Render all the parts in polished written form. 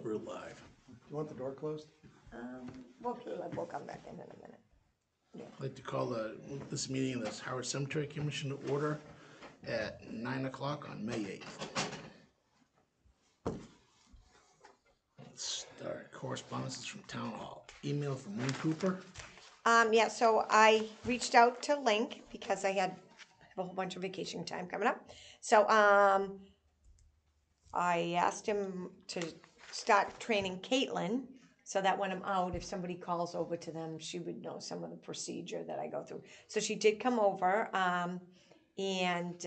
We're live. Do you want the door closed? We'll come back in a minute. I'd like to call this meeting of the Harwich Cemetery Commission to order at 9 o'clock on May 8th. Let's start. Correspondences from Town Hall. Email from Lynn Cooper. Yeah, so I reached out to Link because I have a whole bunch of vacation time coming up. So I asked him to start training Caitlin so that when I'm out, if somebody calls over to them, she would know some of the procedure that I go through. So she did come over, and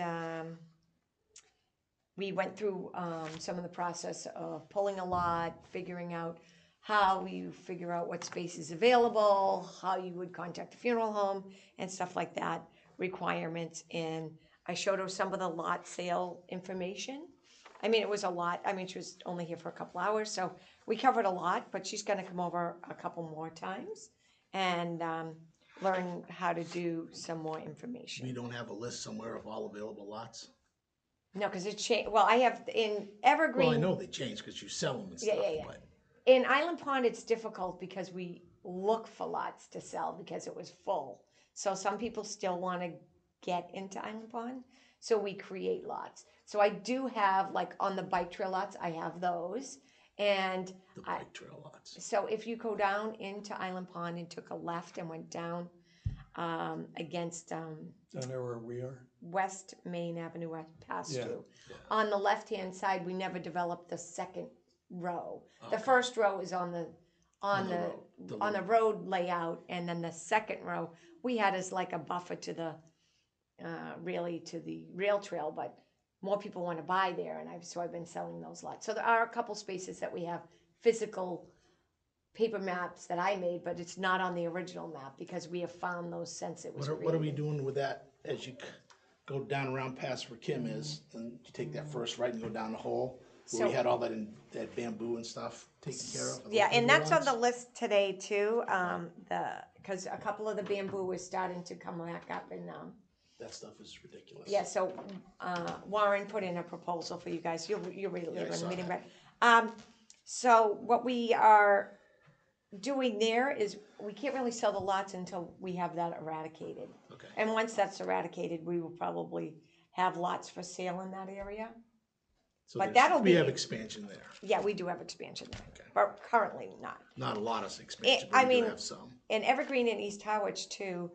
we went through some of the process of pulling a lot, figuring out how you figure out what space is available, how you would contact the funeral home, and stuff like that, requirements. And I showed her some of the lot sale information. I mean, it was a lot. I mean, she was only here for a couple hours, so we covered a lot, but she's gonna come over a couple more times and learn how to do some more information. We don't have a list somewhere of all available lots? No, because it changed. Well, I have in Evergreen. Well, I know they changed because you sell them and stuff, Yeah. but In Island Pond, it's difficult because we look for lots to sell because it was full. So some people still want to get into Island Pond, so we create lots. So I do have, like on the bike trail lots, I have those. And the bike trail lots. so if you go down into Island Pond and took a left and went down against Down there where we are? West Main Avenue, I passed Yeah. you. Yeah. On the left-hand side, we never developed the second row. The Okay. first row is on the road layout, and then the second row we had as like a buffer to the really to the rail trail, but more people want to buy there, and I've been selling those lots. So there are a couple spaces that we have physical paper maps that I made, but it's not on the original map because we have found those since it was What are we created. doing with that as you go down around past where Kim is, and you take that first right and go down the hole? Where we So- had all that bamboo and stuff taken care of? Yeah, and that's on lots? the list today too. Because a couple of the bamboo is starting to come back up, and That stuff is ridiculous. yeah. So Warren put in a proposal for you guys. You'll read it Yeah, I later in the saw meeting, that. but so what we are doing there is we can't really sell the lots until we have that eradicated. Okay. And once that's eradicated, we will probably have lots for sale in that area. So But there's- that'll we be- have expansion there. Yeah, we do have expansion there, Okay. but currently not. Not a lot of expansion, I but we do mean- have some. In Evergreen and East Harwich too,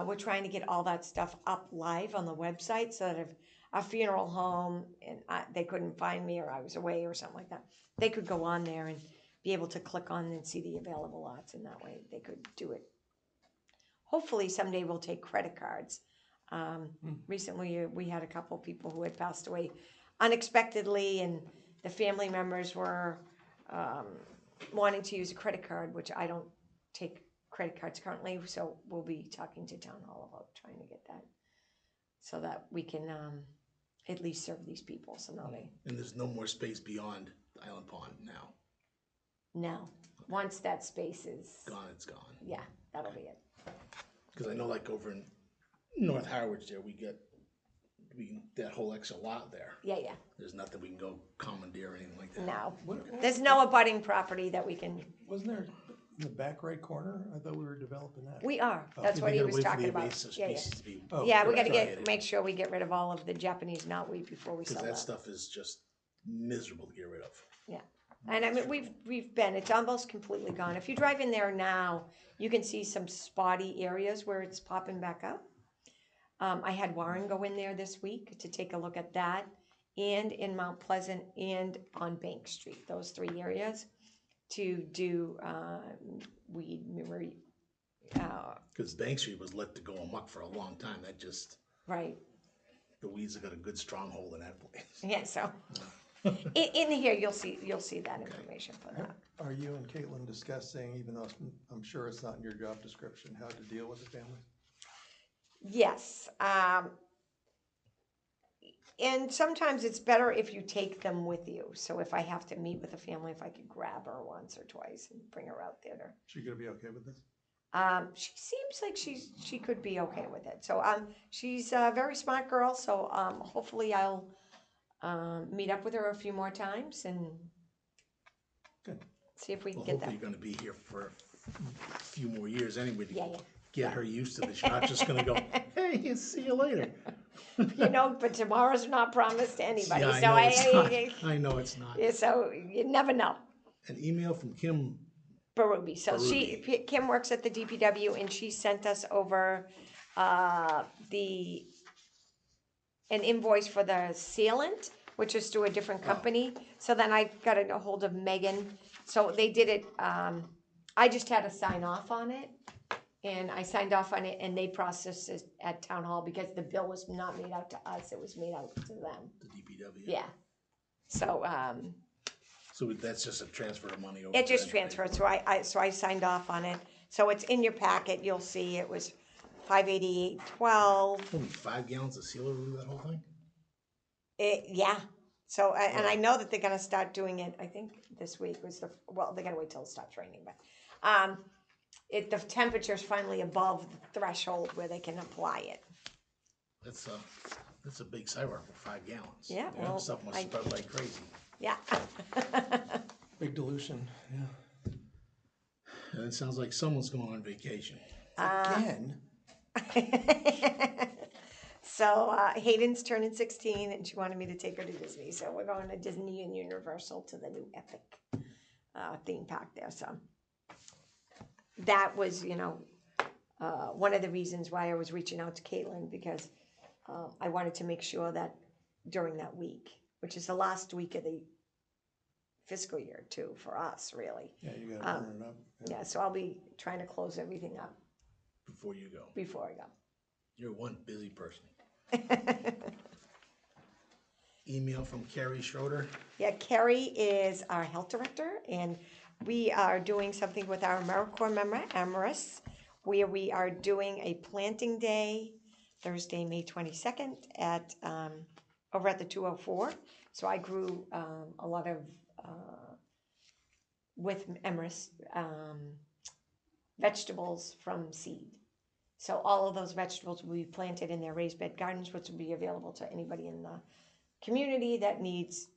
we're trying to get all that stuff up live on the website so that if a funeral home and they couldn't find me or I was away or something like that, they could go on there and be able to click on and see the available lots, and that way they could do it. Hopefully someday we'll take credit cards. Recently we had a couple people who had passed away unexpectedly, and the family members were wanting to use a credit card, which I don't take credit cards currently, so we'll be talking to Town Hall about trying to get that so that we can at least serve these people. So now And there's no more space beyond Island Pond now. once that space is Gone, it's gone. yeah, that'll be it. Because I know like over in North Harwich there, that whole extra lot there. Yeah. There's nothing we can go commandeer or anything like that. No, What- there's no abutting property that we can. Wasn't there in the back right corner? I thought we were developing that. We are. That's We what he gotta was wait for talking the about. invasive Yeah. species to be. Oh, Yeah, we gotta eradicated. make sure we get rid of all of the Japanese knotweed before we Because sell that that. stuff is just miserable to get rid of. Yeah, and I mean, we've been, it's almost completely gone. If you drive in there now, you can see some spotty areas where it's popping back up. I had Warren go in there this week to take a look at that, and in Mount Pleasant and on Bank Street, those three areas, to do weed memory. Because Bank Street was let to go amok for a long time. That just, Right, the weeds have got a good stronghold in that place. yeah, so, in here, you'll see that information for that. Are you and Caitlin discussing, even though I'm sure it's not in your job description, how to deal with the family? Yes, and sometimes it's better if you take them with you. So if I have to meet with a family, if I could grab her once or twice and bring her out there. She gonna be okay with this? She seems like she could be okay with it. So she's a very smart girl. So hopefully I'll meet up with her a few more times and Good. See if we can Well, get hopefully that. you're gonna be here for a few more years anyway to Yeah. get her used to this. You're not just gonna go, hey, see you later. You know, but tomorrow's not promised to anybody, Yeah, I so know it's not. I know it's not. so you never know. An email from Kim. Baruby. So Kim works at the DPW, and she sent us over an invoice for the sealant, which is through a different company. So then I got a hold of Megan. So they did it. I just had to sign off on it, and I signed off on it, and they processed it at town hall because the bill was not made out to us; it was made out to them. The DPW. Yeah. So. So that's just a transfer of money over. It just to them. transferred, so I signed off on it. So it's in your packet, you'll see it was $588.12. Only 5 gallons of sealer will do that whole thing? Yeah, so, and I know that they're gonna start doing it, I think this week was they're gonna wait till it stops raining, but, the temperature's finally above the threshold where they can apply it. That's a big sidewalk for 5 gallons. Yeah, well, Stuff must spread like crazy. Yeah. Big dilution, yeah. And it sounds like someone's going on vacation. Again? So Hayden's turning 16, and she wanted me to take her to Disney. So we're going to Disney and Universal to the new Epic theme park there. So that was, one of the reasons why I was reaching out to Caitlin, because I wanted to make sure that during that week, which is the last week of the fiscal year too, for us, really. Yeah, you gotta burn it up. Yeah, so I'll be trying to close everything up Before you go. before I go. You're one busy person. Email from Carrie Schroeder. Yeah, Carrie is our health director, and we are doing something with our AmeriCorps member, Amaris, where we are doing a planting day Thursday, May 22nd at over at the 204. So I grew a lot of, with Amaris, vegetables from seed. So all of those vegetables will be planted in their raised bed gardens, which will be available to anybody in the community that needs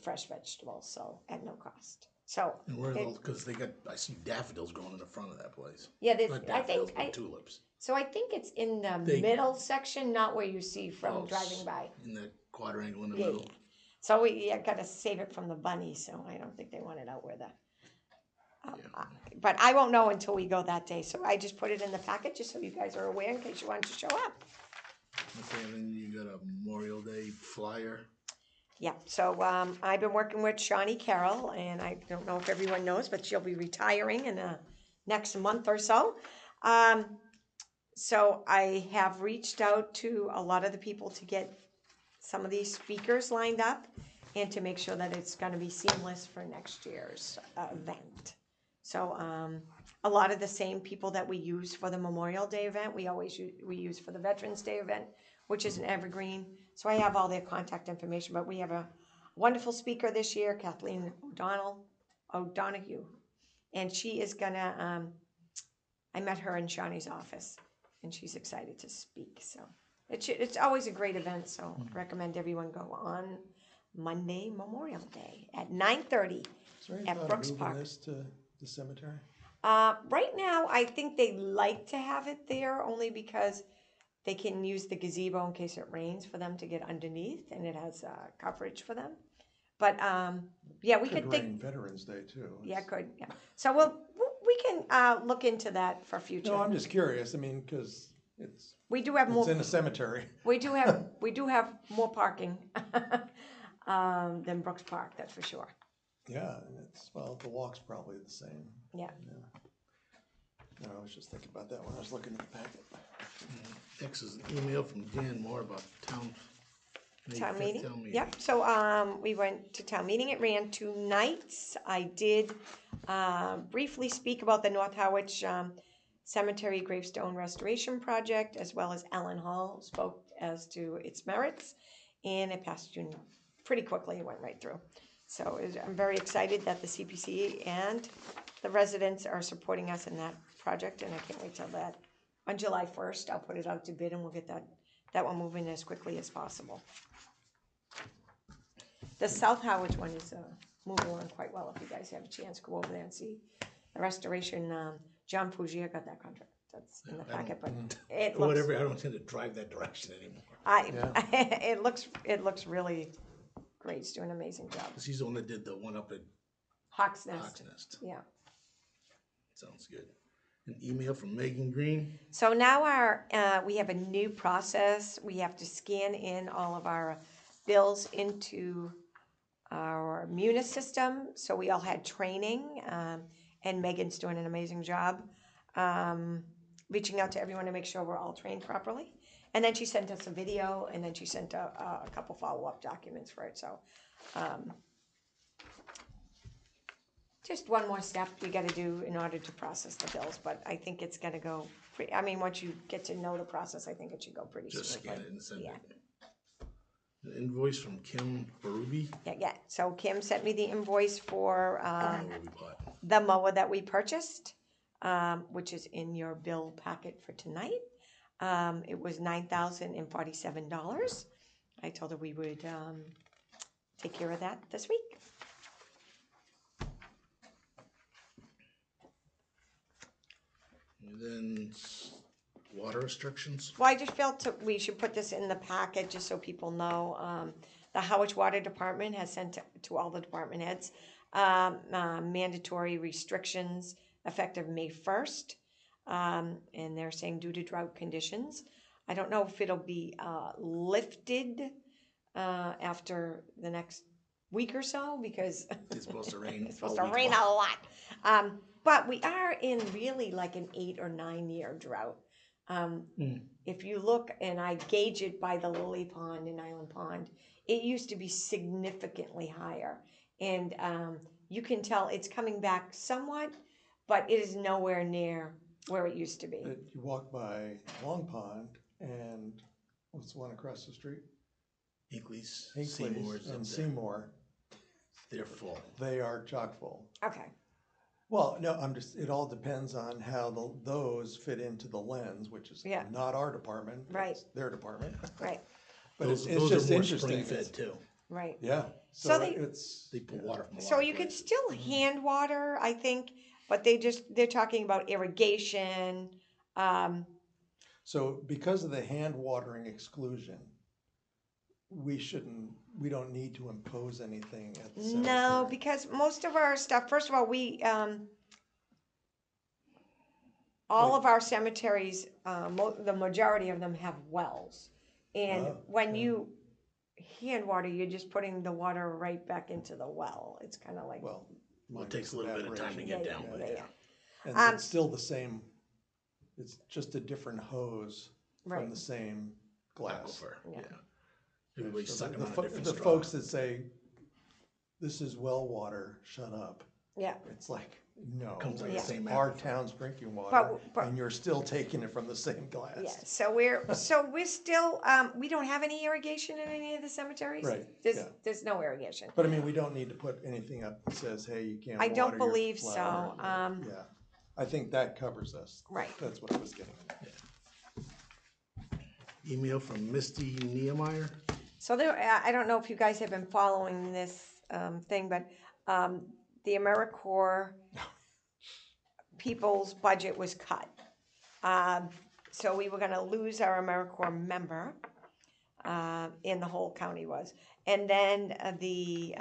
fresh vegetables, so at no cost. So And where are those? Because I see daffodils growing in the front of that place. yeah, Not I daffodils, think but tulips. so. I think it's in the They- middle section, not where you see from driving by. In the quadrangle in the Yeah, middle. yeah. So we got to save it from the bunny, so I don't think they want it out where the. But I won't know until we go that day, so I just put it in the packet just so you guys are aware in case you want to show up. Okay, and then you got a Memorial Day flyer. Yeah, so I've been working with Shawnee Carroll, and I don't know if everyone knows, but she'll be retiring in the next month or so. So I have reached out to a lot of the people to get some of these speakers lined up and to make sure that it's gonna be seamless for next year's event. So a lot of the same people that we use for the Memorial Day event, we use for the Veterans Day event, which is an evergreen. So I have all their contact information, but we have a wonderful speaker this year, Kathleen O'Donoghue, and she is gonna, I met her in Shawnee's office, and she's excited to speak, so. It's always a great event, so I recommend everyone go on Monday, Memorial Day, at 9:30 Is there any at thought of Brooks moving Park. this to the cemetery? Right now, I think they like to have it there only because they can use the gazebo in case it rains for them to get underneath, and it has coverage for them. But yeah, we could think. rain Veterans Day too. Yeah, it could. Yeah. So we can look into that for future. No, I'm just curious. I mean, because We do have more. it's in a cemetery. We do have more parking than Brooks Park. That's for sure. Yeah, and the walk's probably the same. Yeah. No, I was just thinking about that when I was looking at the packet. Next is an email from Dan Moore about May Town 5th meeting. Yep. So we went to town meeting. It ran 2 nights. I did briefly speak about the North Harwich Cemetery Gravestone Restoration Project, as well as Ellen Hall spoke as to its merits, and it passed pretty quickly. It went right through. So I'm very excited that the CPC and the residents are supporting us in that project, and I can't wait till that. On July 1st, I'll put it out to bid, and we'll get that one moving as quickly as possible. The South Harwich one is moving along quite well. If you guys have a chance, go over there and see the restoration. John Fougier got that contract. That's in the packet, but it For looks. whatever, I don't tend to drive that direction anymore. It looks really great. He's doing an amazing job. 'Cause he's the one that did the one up at Hawk's Nest. Hawk's Nest. Yeah. Sounds good. An email from Megan Green. So now we have a new process. We have to scan in all of our bills into our Munis system. So we all had training, and Megan's doing an amazing job reaching out to everyone to make sure we're all trained properly. And then she sent us a video, and then she sent a couple follow-up documents for it. So just one more step you got to do in order to process the bills. But I think it's going to go pretty, I mean, once you get to know the process, I think it should go pretty Just smoothly. scan it and send Yeah. it. An invoice from Kim Barubi. Yeah. So Kim sent me the invoice for What we bought. the mower that we purchased, which is in your bill packet for tonight. It was $9,047. I told her we would take care of that this week. And then water restrictions. Well, I just felt we should put this in the packet just so people know. The Harwich Water Department has sent to all the department heads mandatory restrictions effective May 1st. And they're saying due to drought conditions. I don't know if it'll be lifted after the next week or so because It's supposed to rain. it's supposed all to week rain long. a lot. But we are in really like an 8 or 9 year drought. If you look, and I gauge it by the Lily Pond and Island Pond, it used to be significantly higher. And you can tell it's coming back somewhat, but it is nowhere near where it used to be. You walk by Long Pond and what's the one across the street? Hinkley's, Hinkley's Seymour's, and up there. Seymour. They're full. They are chock full. Okay. Well, no, it all depends on how those fit into the lens, which is Yeah. not our department. Right. It's their department. Right, But Those it's are just more interesting. spring fed too. right. Yeah. So So they- it's, They put water from a So lot of you could places. still hand water, I think, but they're talking about irrigation. so because of the hand watering exclusion, we don't need to impose anything at the No, cemetery. because most of our stuff, first of all, all of our cemeteries, the majority of them have wells. And Oh, when okay. you hand water, you're just putting the water right back into the well. It's kind of like, Well, Well, it takes a little bit of time to get down, but yeah. And it's still the same, it's just a different hose Right. from the same glass. Aquifer, Yeah. yeah. Everybody's So sucking the on a fo- different The straw. folks that say, this is well water, shut up. yeah. It's like, no. Comes out of the it's same our aquifer. town's drinking water, But- and you're still taking it from the same glass. Yeah, so we're still, we don't have any irrigation in any of the cemeteries? Right, There's, yeah. there's no irrigation. But I mean, we don't need to put anything up that says, hey, you can't I water don't your believe flower. so, Yeah, I think that covers us. Right. That's what I was getting at. Email from Misty Niemeyer. So there, I don't know if you guys have been following this thing, but the AmeriCorps people's budget was cut. So we were gonna lose our AmeriCorps member, and the whole county was. And then the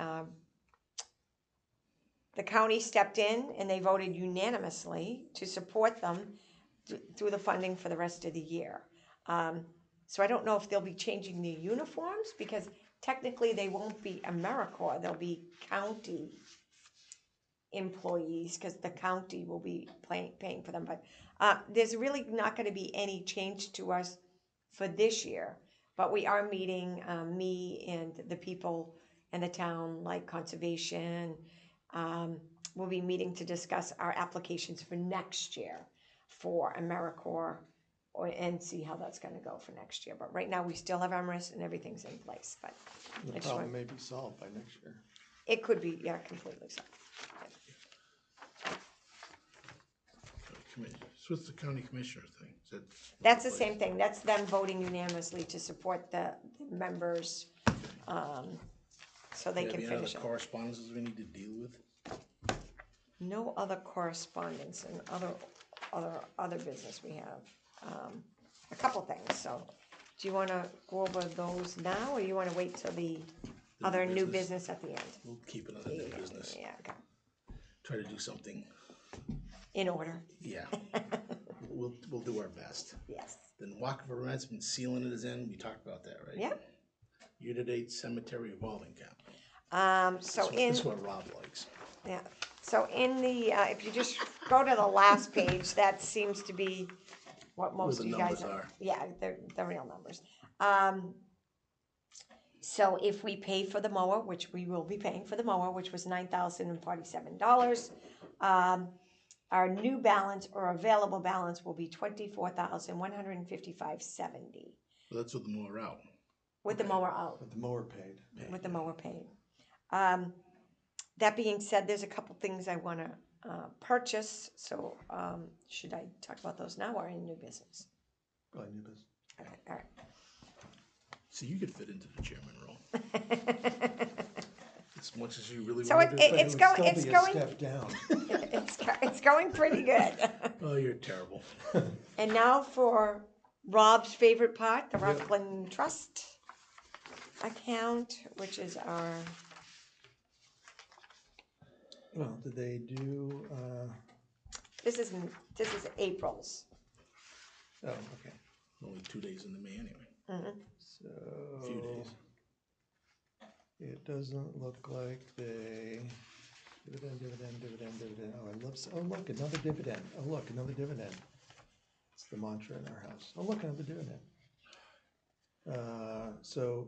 county stepped in and they voted unanimously to support them through the funding for the rest of the year. So I don't know if they'll be changing the uniforms because technically they won't be AmeriCorps, they'll be county employees because the county will be paying for them. But there's really not going to be any change to us for this year. But we are meeting, me and the people in the town, like conservation. We'll be meeting to discuss our applications for next year for AmeriCorps and see how that's going to go for next year. But right now we still have AmRIS and everything's in place. But The I just problem want- may be solved by next year. it could be, yeah, completely so. So what's the county commissioner thing? Is that- That's the same thing. That's them voting unanimously to support the members so they can Have any finish other it. correspondences we need to deal with? No other correspondence and other business we have. A couple things, so do you wanna go over those now, or you wanna wait till the other new business at the end? We'll keep it under new business. Yeah, okay. Try to do something. In order, Yeah. We'll do our best. yes. Then Walk of Remembrance, sealing it is in. We talked about that, right? Yeah. Year-to-date cemetery revolving account. So This is what Rob likes. yeah, so in the, if you just go to the last page, that seems to be what most the of you guys numbers are. Yeah, they're the real numbers. So if we pay for the mower, which we will be paying for the mower, which was $9,047, our new balance or available balance will be $24,155.70 Well, that's with the mower out. with the mower out. But the mower paid. With the mower paid. That being said, there's a couple things I want to purchase. So should I talk about those now or in new business? Go ahead, new business. Okay, all right. So you could fit into the chairman role. As much as you really So want to do it's But it would going- still it's be a going- step down. It's going pretty good. Oh, you're terrible. And now for Rob's favorite part, the Rockland Trust account, which is our, Well, did they do, this is April's. oh, okay. Only 2 days into May anyway. So. A few days. It doesn't look like they, dividend. Oh, I love, oh, look, another dividend. Oh, look, another dividend. It's the mantra in our house. Oh, look, another dividend. So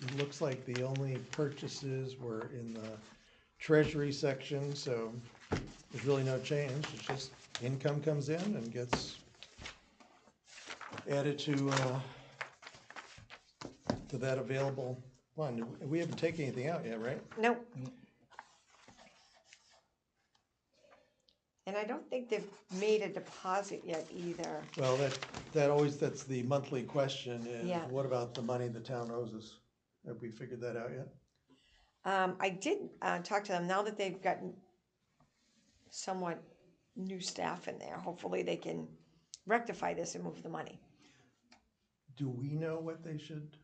it looks like the only purchases were in the treasury section, so there's really no change. It's just income comes in and gets added to that available fund. We haven't taken anything out yet, right? Nope. And I don't think they've made a deposit yet either. Well, that's the monthly question is, Yeah. what about the money the town owes us? Have we figured that out yet? I did talk to them, now that they've gotten somewhat new staff in there, hopefully they can rectify this and move the money. Do we know what they should?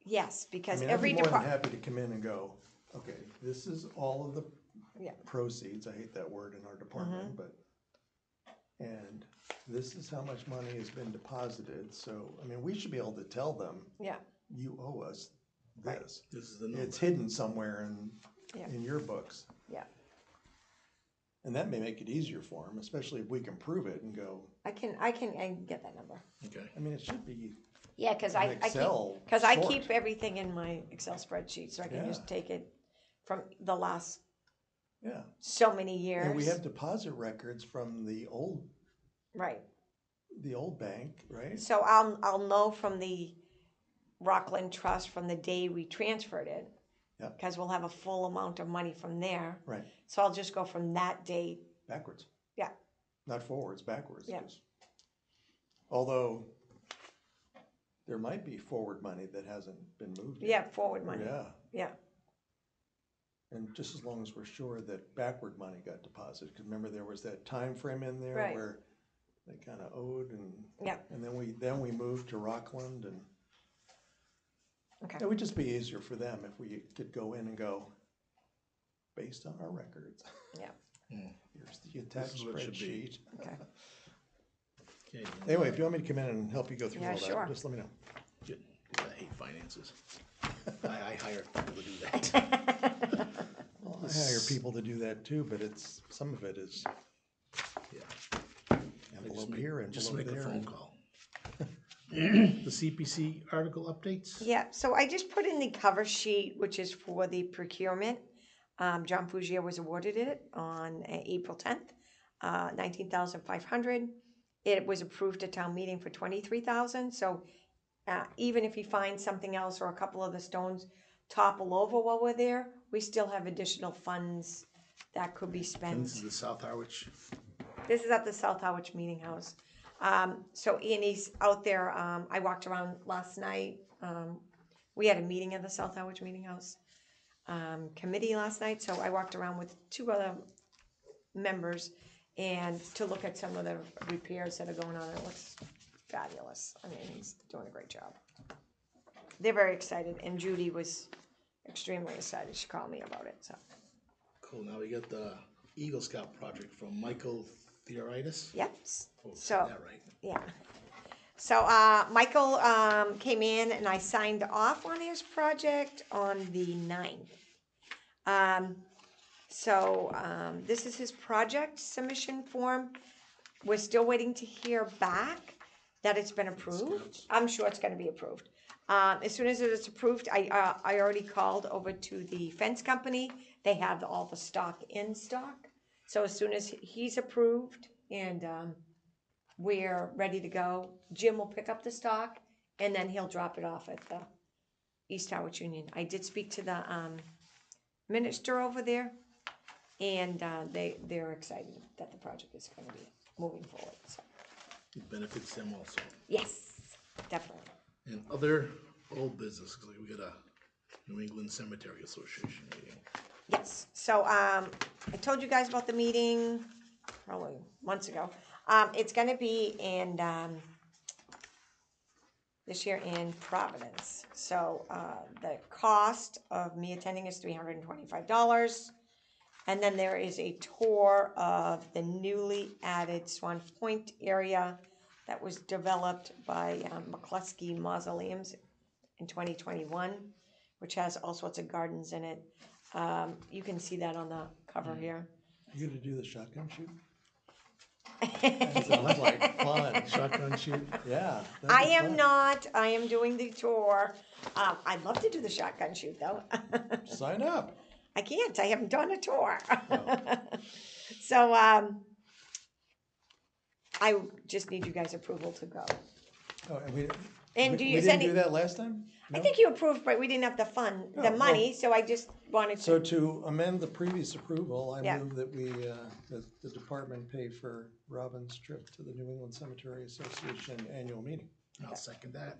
Yes, because I mean, every I'd be more than department, happy to come in and go, okay, this is all of the yeah, proceeds, I hate that word in our department, but, and this is how much money has been deposited, so, I mean, we should be able to tell them, yeah, you owe us Right. this. This is the number. It's hidden somewhere Yeah. in your books. yeah. And that may make it easier for them, especially if we can prove it and go, I can get that number. Okay. I mean, it should be, Yeah, because An I Excel keep, because I sort. keep everything in my Excel spreadsheet, so I can just Yeah. take it from the last yeah. so many years. And we have deposit records from the old Right. bank, right? So I'll know from the Rockland Trust from the day we transferred it. Yep. Because we'll have a full amount of money from there. Right, So I'll just go from that date. backwards. Yeah. Not forwards, backwards. Yeah. 'Cause although there might be forward money that hasn't been moved yet. Yeah, forward money. Yeah, Yeah. and just as long as we're sure that backward money got deposited, because remember there was that time frame in there Right. where they kind of owed Yeah. and then we moved to Rockland and Okay. it would just be easier for them if we could go in and go, based on our records. Yeah. Here's the attached is what it should be. spreadsheet. Okay. Okay. Anyway, if you want me to come in and help you go through Yeah, all sure. that, just let me know. Good. I hate finances. I hire people to do that. Well, I hire people to do that too, but some of it is Yeah. envelope here, Just envelope make a there. phone call. The CPC article updates? Yeah, so I just put in the cover sheet, which is for the procurement. John Fugia was awarded it on April 10th, 19,500. It was approved at town meeting for 23,000. So even if he finds something else or a couple of the stones topple over while we're there, we still have additional funds that could be And spent. this is the South Harwich. This is at the South Harwich Meeting House. So Ian, he's out there. I walked around last night We had a meeting at the South Harwich Meeting House committee last night, so I walked around with 2 other members and to look at some of the repairs that are going on. It looks fabulous. I mean, he's doing a great job. They're very excited, and Judy was extremely excited. She called me about it. So Cool, now we got the Eagle Scout project from Michael Theoritis. yep. Oh, So got that right. yeah. So Michael came in and I signed off on his project on the 9th. This is his project submission form. We're still waiting to hear back that it's been approved. I'm sure it's going to be approved. As soon as it's approved, I already called over to the fence company. They have all the stock in stock. So as soon as he's approved and we're ready to go, Jim will pick up the stock and then he'll drop it off at the East Harwich Union. I did speak to the minister over there, and they're excited that the project is going to be moving forward. So It benefits them also. yes, definitely. And other old business, 'cause we got a New England Cemetery Association meeting. Yes. So I told you guys about the meeting probably months ago. It's going to be in this year in Providence. So the cost of me attending is $325. And then there is a tour of the newly added Swan Point area that was developed by McCluskey Mausoleums in 2021, which has all sorts of gardens in it. You can see that on the cover here. You gonna do the shotgun shoot? That sounds like fun. Shotgun shoot. Yeah. that'd I be am fun. not. I am doing the tour. I'd love to do the shotgun shoot though. Sign up. I can't. I haven't done a tour. Oh. So I just need you guys' approval to go. Oh, and we And didn't do that last time? I No? think you approved, but we didn't have the Oh, the well- money, so I just wanted So to. to amend the previous approval, I Yeah. move that we, that the department pay for Robin's trip to the New England Cemetery Association annual meeting. I'll second that.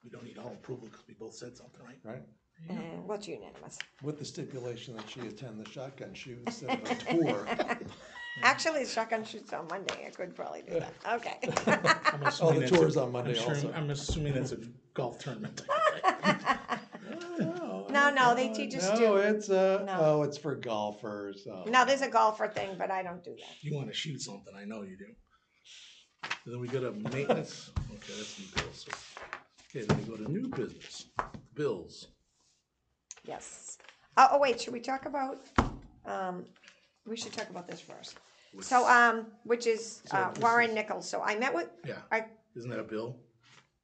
We don't need all approval because we both said something, right? Right? And what's unanimous? With the stipulation that she attend the shotgun shoot instead of a tour. Actually, the shotgun shoot's on Monday. I could probably do that. Okay. I'm Oh, assuming the that's a- tour's on Monday also. I'm assuming that's a golf tournament. No, they teach us No, to. it's, No. oh, it's for golfers. Oh. No, there's a golfer thing, but I don't do that. You want to shoot something, I know you do. And then we got a maintenance, okay, that's new bills. Okay, then we go to new business, bills. Yes. Oh, wait, should we talk about, we should talk about this first. So, which is Warren Nichols. So I met with, Yeah, isn't that a bill?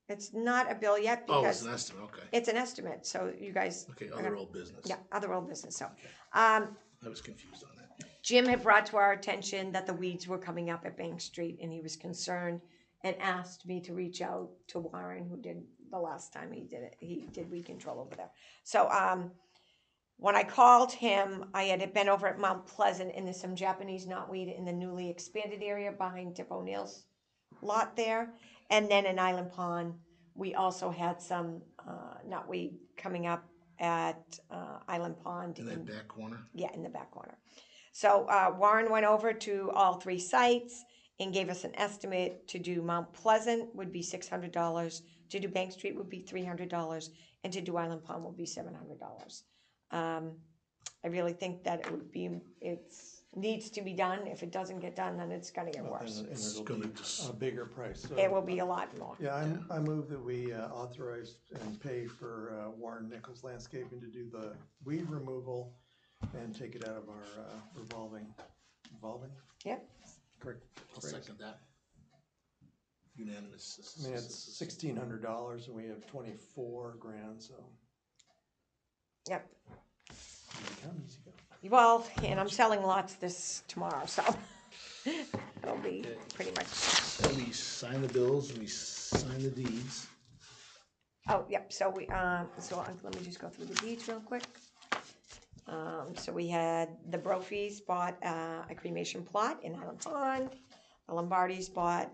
it's not a bill yet Oh, it's because an estimate, okay. it's an estimate, so you guys. Okay, are other gonna- old business. Yeah, other old business, so. I was confused on that. Jim had brought to our attention that the weeds were coming up at Bank Street and he was concerned and asked me to reach out to Warren, who did the last time he did it. He did weed control over there. So, when I called him, I had been over at Mount Pleasant and there's some Japanese knotweed in the newly expanded area behind Tip O'Neill's lot there. And then in Island Pond, we also had some knotweed coming up at Island Pond. In that back corner? Yeah, in the back corner. So Warren went over to all 3 sites and gave us an estimate. To do Mount Pleasant would be $600. To do Bank Street would be $300. And to do Island Pond would be $700. I really think that it needs to be done. If it doesn't get done, then it's gonna get worse. And It's it'll gonna be just- a bigger price. So, It will be a lot more. yeah, I move that we authorize and pay for Warren Nichols Landscaping to do the weed removal and take it out of our revolving? Yep. Correct. I'll phrase. second that. Unanimous. I mean, it's $1,600 and we have 24 grand, so. Yep. Easy come, easy go. Well, and I'm selling lots tomorrow, so it'll be pretty much. So we sign the bills, we sign the deeds. Oh, yep, so let me just go through the deeds real quick. So we had the Brophies bought a cremation plot in Island Pond. The Lombardis bought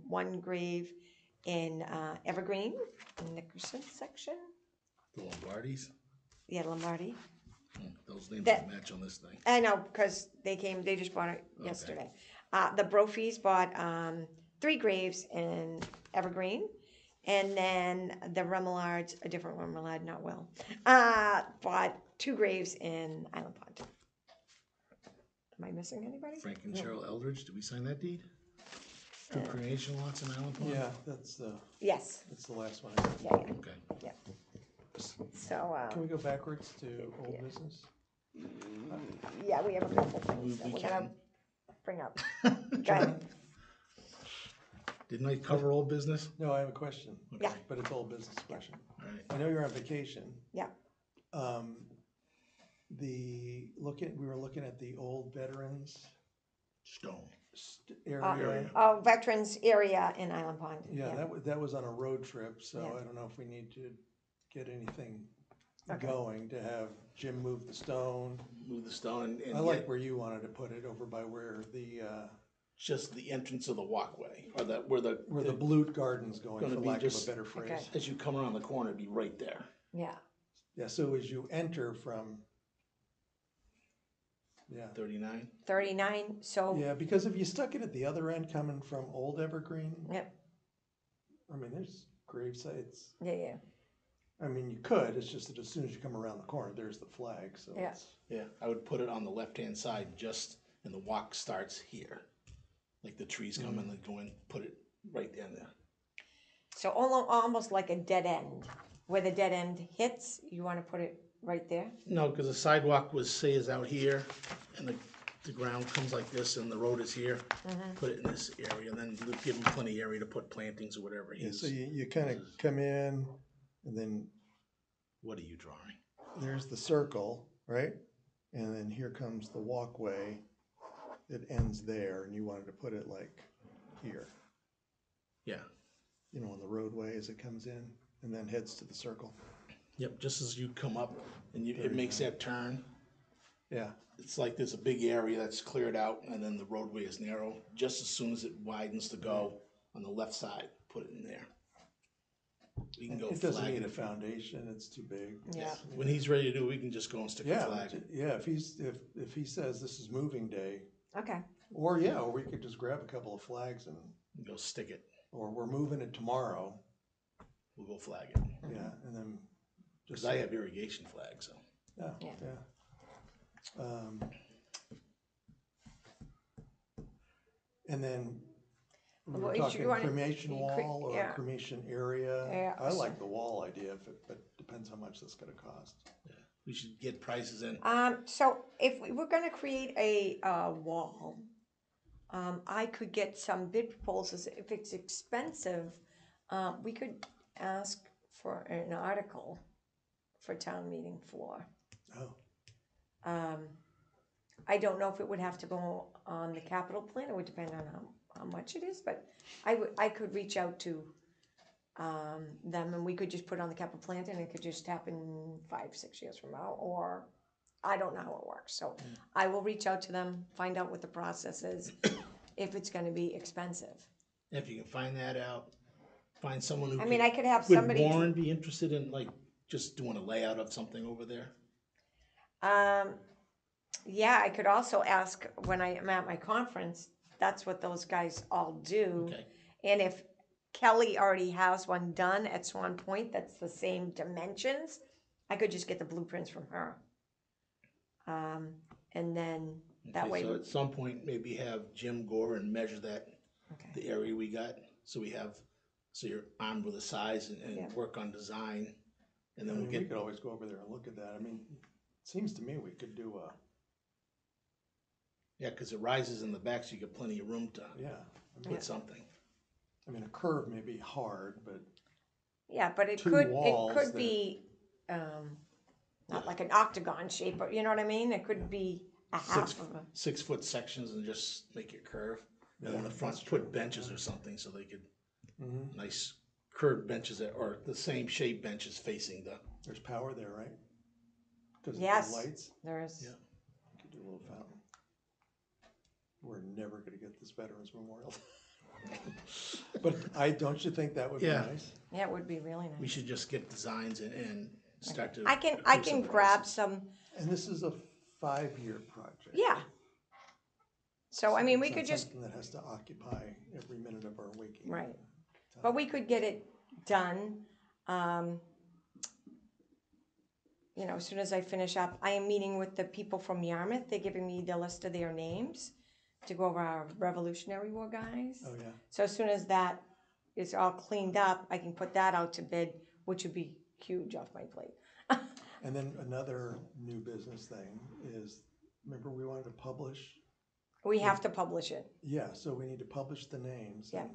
1 grave in Evergreen, in Nickerson section. The Lombardis, Yeah, Lombardi. those names That- don't match on this thing. I know, because they just bought it Okay. yesterday. The Brophies bought 3 graves in Evergreen, and then the Remolards, a different Remillard, not Will, bought 2 graves in Island Pond. Am I missing anybody? Frank and Cheryl Eldridge, did we sign that deed? 2 cremation lots in Island Pond? Yeah, that's the Yes, last one. yeah, yeah, Okay. yeah. So, Can we go backwards to old Yeah. business? yeah, we have a couple things that We we're gonna can. bring up. Go ahead. Didn't I cover old business? No, I have a question. Yeah. But it's old business question. All right. I know you're on vacation. Yeah. We were looking at the old veterans Stone. area. Oh, Veterans area in Island Pond. Yeah, that was on a road trip, so Yeah. I don't know if we need to get anything Okay. going to have Jim move the stone. Move the stone and I like get where you wanted to put it, over by where the just the entrance of the walkway, or that where the Blute Garden's going, Gonna for be lack just- of a better phrase. Okay. as you come around the corner, it'd be right there. Yeah. Yeah, so as you enter from, yeah. 39. 39, so, Yeah, because if you stuck it at the other end coming from Old Evergreen, yep, I mean, there's grave sites. yeah. I mean, you could, it's just that as soon as you come around the corner, there's the flag, so Yeah. it's, Yeah, I would put it on the left-hand side, just, and the walk starts here. Like the trees come and they go in, put it right down there. So almost like a dead end, where the dead end hits, you wanna put it right there? No, because the sidewalk was, say, is out here, and the ground comes like this, and the road is here. Put it in this area, and then give him plenty of area to put plantings or whatever yeah, he's. so you kind of come in, and then What are you drawing? there's the circle, right? And then here comes the walkway that ends there, and you wanted to put it like here, Yeah. you know, on the roadway as it comes in, and then heads to the circle. Yep, just as you come up, and it makes that turn. Yeah, It's like there's a big area that's cleared out, and then the roadway is narrow. Just as soon as it widens to go on the left side, put it in there. We can go it doesn't flag need it. a foundation, it's too big. Yeah. When he's ready to do it, we can just go and stick a Yeah, flag. yeah, if he says this is moving day, Okay, or we could just grab a couple of flags and, And go stick it. or we're moving it tomorrow, We'll go flag it. yeah, and then Because just. I have irrigation flags, so. Yeah, Yeah. yeah. And then we Well, were you talking wanna- cremation wall or yeah. cremation area. Yeah, I so- like the wall idea, but depends how much that's gonna cost. We should get prices in. so if we were gonna create a, wall, I could get some bid proposals. If it's expensive, we could ask for an article for town meeting floor. Oh, I don't know if it would have to go on the capital plan. It would depend on how much it is, but I could reach out to them and we could just put it on the capital plan and it could just happen 5-6 years from now, or I don't know how it works. So I will reach out to them, find out what the process is, if it's gonna be expensive. If you can find that out, find someone who. I mean, I could have Would somebody. Warren be interested in like just doing a layout of something over there? Yeah, I could also ask when I am at my conference, that's what those guys all do. Okay. And if Kelly already has one done at Swan Point that's the same dimensions, I could just get the blueprints from her. And then that Okay, way, So at some point, maybe have Jim Gore and measure that, okay, the area we got, so you're armed with a size and Yeah. work on design. And I then mean, we'll we get, could always go over there and look at that. I mean, it seems to me we could do yeah, because it rises in the back, so you get plenty of room to yeah. put something. I mean, a curve may be hard, but yeah, but it Two could walls that- be not like an octagon shape, but you know what I mean. It could be a half of a. 6-foot sections and just make it curve. And on the Yeah, front, that's true, put benches or something so they could, mhm. nice curved benches or the same shape benches facing the, There's power there, right? Because of Yes. the lights, There's. Yeah. could do a little fountain. We're never gonna get this Veterans Memorial. But don't you think that would be Yeah. nice? Yeah, it would be really We nice. should just get designs and start to. I approve can some grab prices. some, And this is a 5-year project. yeah. So, I mean, we it's could not just, something that has to occupy every minute of our waking. right. time. But we could get it done, you know, as soon as I finish up. I am meeting with the people from Yarmouth. They're giving me the list of their names to go over our Revolutionary War guys. Oh, yeah. So as soon as that is all cleaned up, I can put that out to bid, which would be huge off my plate. And then another new business thing is, remember we wanted to publish? We have to publish it. Yeah, so we need to publish the names. Yeah. And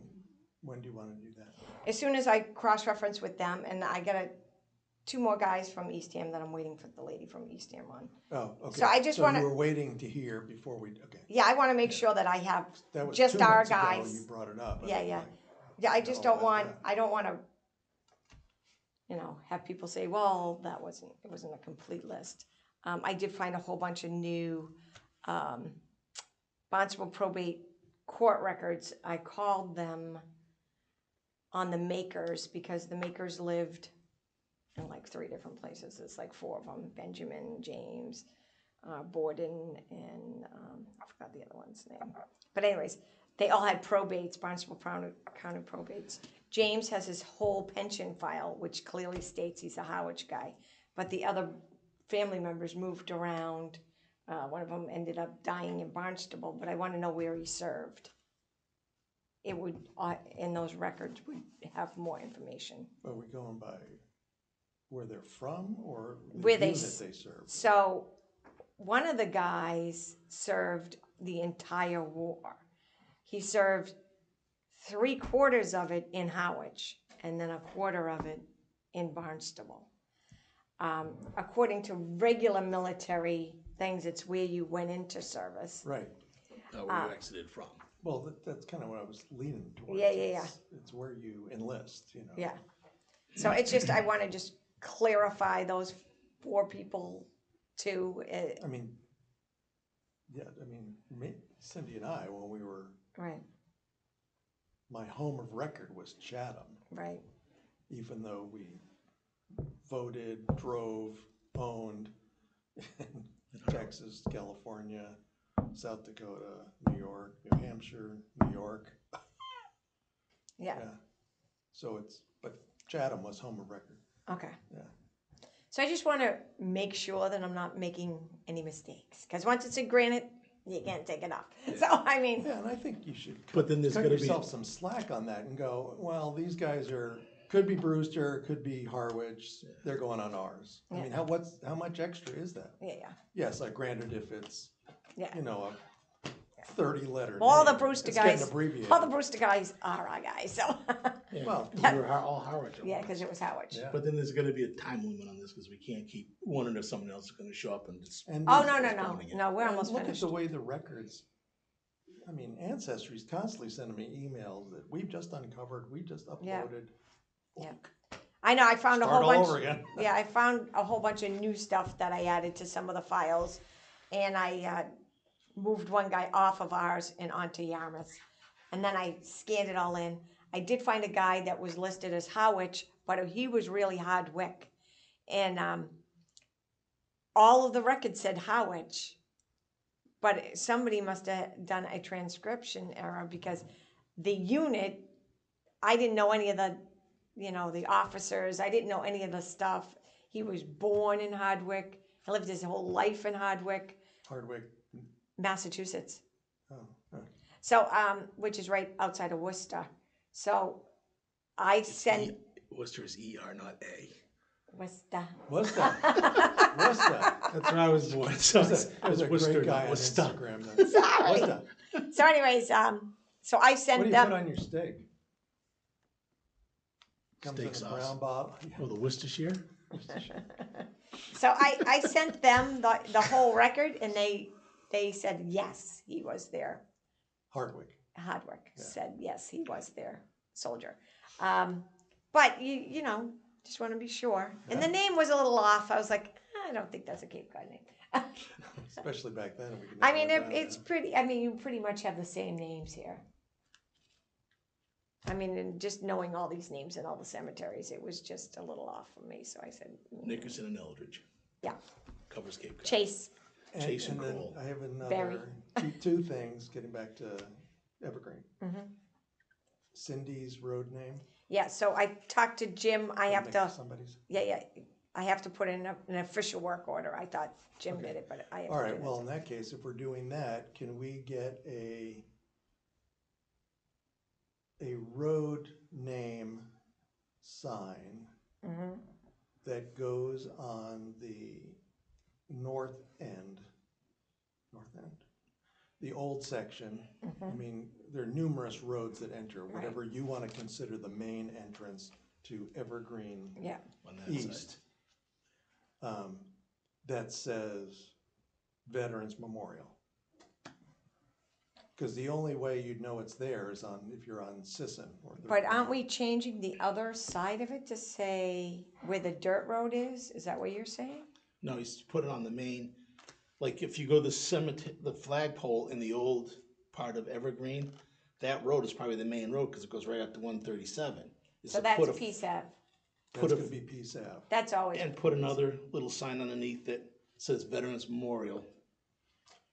when do you want to do that? As soon as I cross-reference with them, and I got 2 more guys from Eastham that I'm waiting for the lady from Eastham on. Oh, okay. So I just wanna- you were waiting to hear before we, okay. Yeah, I want to make sure that I have That was just 2 our months ago guys. you brought it up. Yeah, I'm yeah. like, Yeah, I just know don't about want, that. I don't want to, you know, have people say, well, it wasn't a complete list. I did find a whole bunch of new Barnstable probate court records. I called them on the makers because the makers lived in like 3 different places. It's like 4 of them: Benjamin, James, Borden, and I forgot the other one's name. But anyways, they all had probates, Barnstable County probates. James has his whole pension file, which clearly states he's a Harwich guy. But the other family members moved around. One of them ended up dying in Barnstable, but I want to know where he served. It would, in those records, would have more information. Are we going by where they're from or the Where they unit s- they serve? So, one of the guys served the entire war. He served 3/4 of it in Harwich, and then 1/4 of it in Barnstable. According to regular military things, it's where you went into service. Right. Where you exited from. Well, that's kind of what I was leaning towards. Yeah, yeah, yeah. It's where you enlist, you know. Yeah. So it's just, I want to just clarify those 4 people too. I mean, yeah, Cindy and I, when we were, Right, my home of record was Chatham, right. even though we voted, drove, owned in Texas, California, South Dakota, New York, New Hampshire, New York. Yeah, So but Chatham was home of record. okay. Yeah. So I just want to make sure that I'm not making any mistakes. Because once it's in granite, you can't take it off. So, I mean, Yeah, and I think you should But then there's cut gotta be- yourself some slack on that and go, well, these guys could be Brewster, could be Harwich, they're going on ours. I mean, how much extra is that? yeah. Yes, granted if it's, Yeah. you know, a 30-letter All the name, Brewster it's getting guys, abbreviated. all the Brewster guys are our guys. So, Well, We were all Harwich. yeah, because it was Harwich. Yeah. But then there's gonna be a time limit on this, because we can't keep wondering if someone else is gonna show up and just. And Oh, these- no. No, we're and almost look finished. at the way the records, I mean, Ancestry's constantly sending me emails that we've just uncovered, we just Yeah. uploaded. Yeah. I know, I found a Start whole all bunch. over again. Yeah, I found a whole bunch of new stuff that I added to some of the files. And I moved one guy off of ours and onto Yarmouth. And then I scanned it all in. I did find a guy that was listed as Harwich, but he was really Hardwick. And all of the records said Harwich. But somebody must have done a transcription error because the unit, I didn't know any of the, the officers. I didn't know any of the stuff. He was born in Hardwick. He lived his whole life in Hardwick, Hardwick, Massachusetts. oh, So, which is right outside of Worcester. So, I sent Worcester is ER, not A. Worcester. Worcester. That's where I was born. So There's a Worcester, great not guy on Worcester. Instagram. That, Sorry. Worcester. So, anyways, so I What sent do you them. put on your steak? Comes Steak in a sauce. brown bottle. Oh, the Worcestershire? So I sent them the whole record, and they said yes, he was there. Hardwick. Hardwick Yeah. said yes, he was their soldier. But you just want to be sure. And the name was a little off. I was like, I don't think that's a Cape Cod name. Especially back then. We could I never mean, have done it's that. pretty. I mean, you pretty much have the same names here. I mean, and just knowing all these names and all the cemeteries, it was just a little off for me, so I said, Nickerson and Eldridge, yeah, covers Cape Cod. Chase, Chase and then Cole. I have Barry. another, two things, getting back to Evergreen. Cindy's road name. yeah, so I talked to Jim, I have to, Somebody's. yeah, I have to put in an official work order, I thought Jim did it, but I have All to do right, that. well, in that case, if we're doing that, can we get a road name sign that goes on the north end, the old section? I mean, there are numerous roads that enter, whatever you want to consider the main entrance to Evergreen Yeah, On that East. That says Veterans Memorial. Because the only way you'd know it's there is if you're on Sisson. but aren't we changing the other side of it to say where the dirt road is? Is that what you're saying? No, he's put it on the main, like if you go to the cemetery, the flagpole in the old part of Evergreen, that road is probably the main road because it goes right up to 137. So that's Peace Ave. That's gonna be Peace Ave. That's always. And put another little sign underneath that says Veterans Memorial.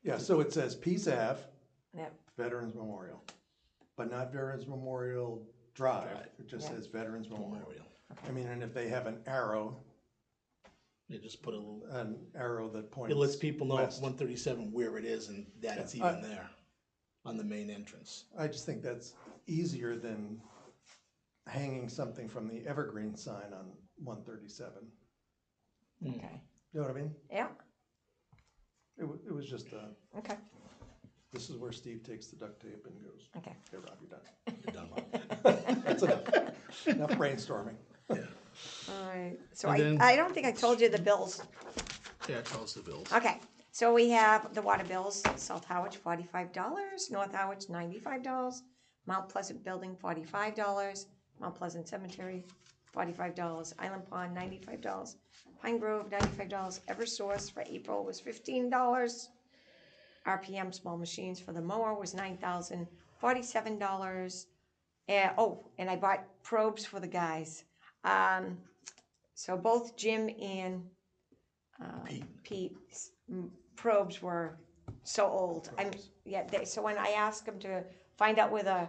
Yeah, so it says Peace Ave, Yeah, Veterans Memorial, but not Veterans Memorial Drive. It just says Veterans Memorial. Memorial. I mean, and if they have an arrow You just put a little, that points. it lets people know west. 137 where it is and that it's even there on the main entrance. I just think that's easier than hanging something from the Evergreen sign on 137. okay, You know what I mean? yeah, It was just okay, this is where Steve takes the duct tape and goes, okay. "Okay, Rob, you're done." You're done with that. That's enough. Enough brainstorming. Yeah, All right, so And then- I don't think I told you the bills. yeah, tell us the bills. Okay, so we have the water bills, South Harwich, $45, North Harwich, $95, Mount Pleasant Building, $45, Mount Pleasant Cemetery, $45, Island Pond, $95, Pine Grove, $95, Eversource for April was $15, RPM Small Machines for the mower was $9,047, and I bought probes for the guys. So both Jim and Pete's probes were so old. So when I asked them to find out where the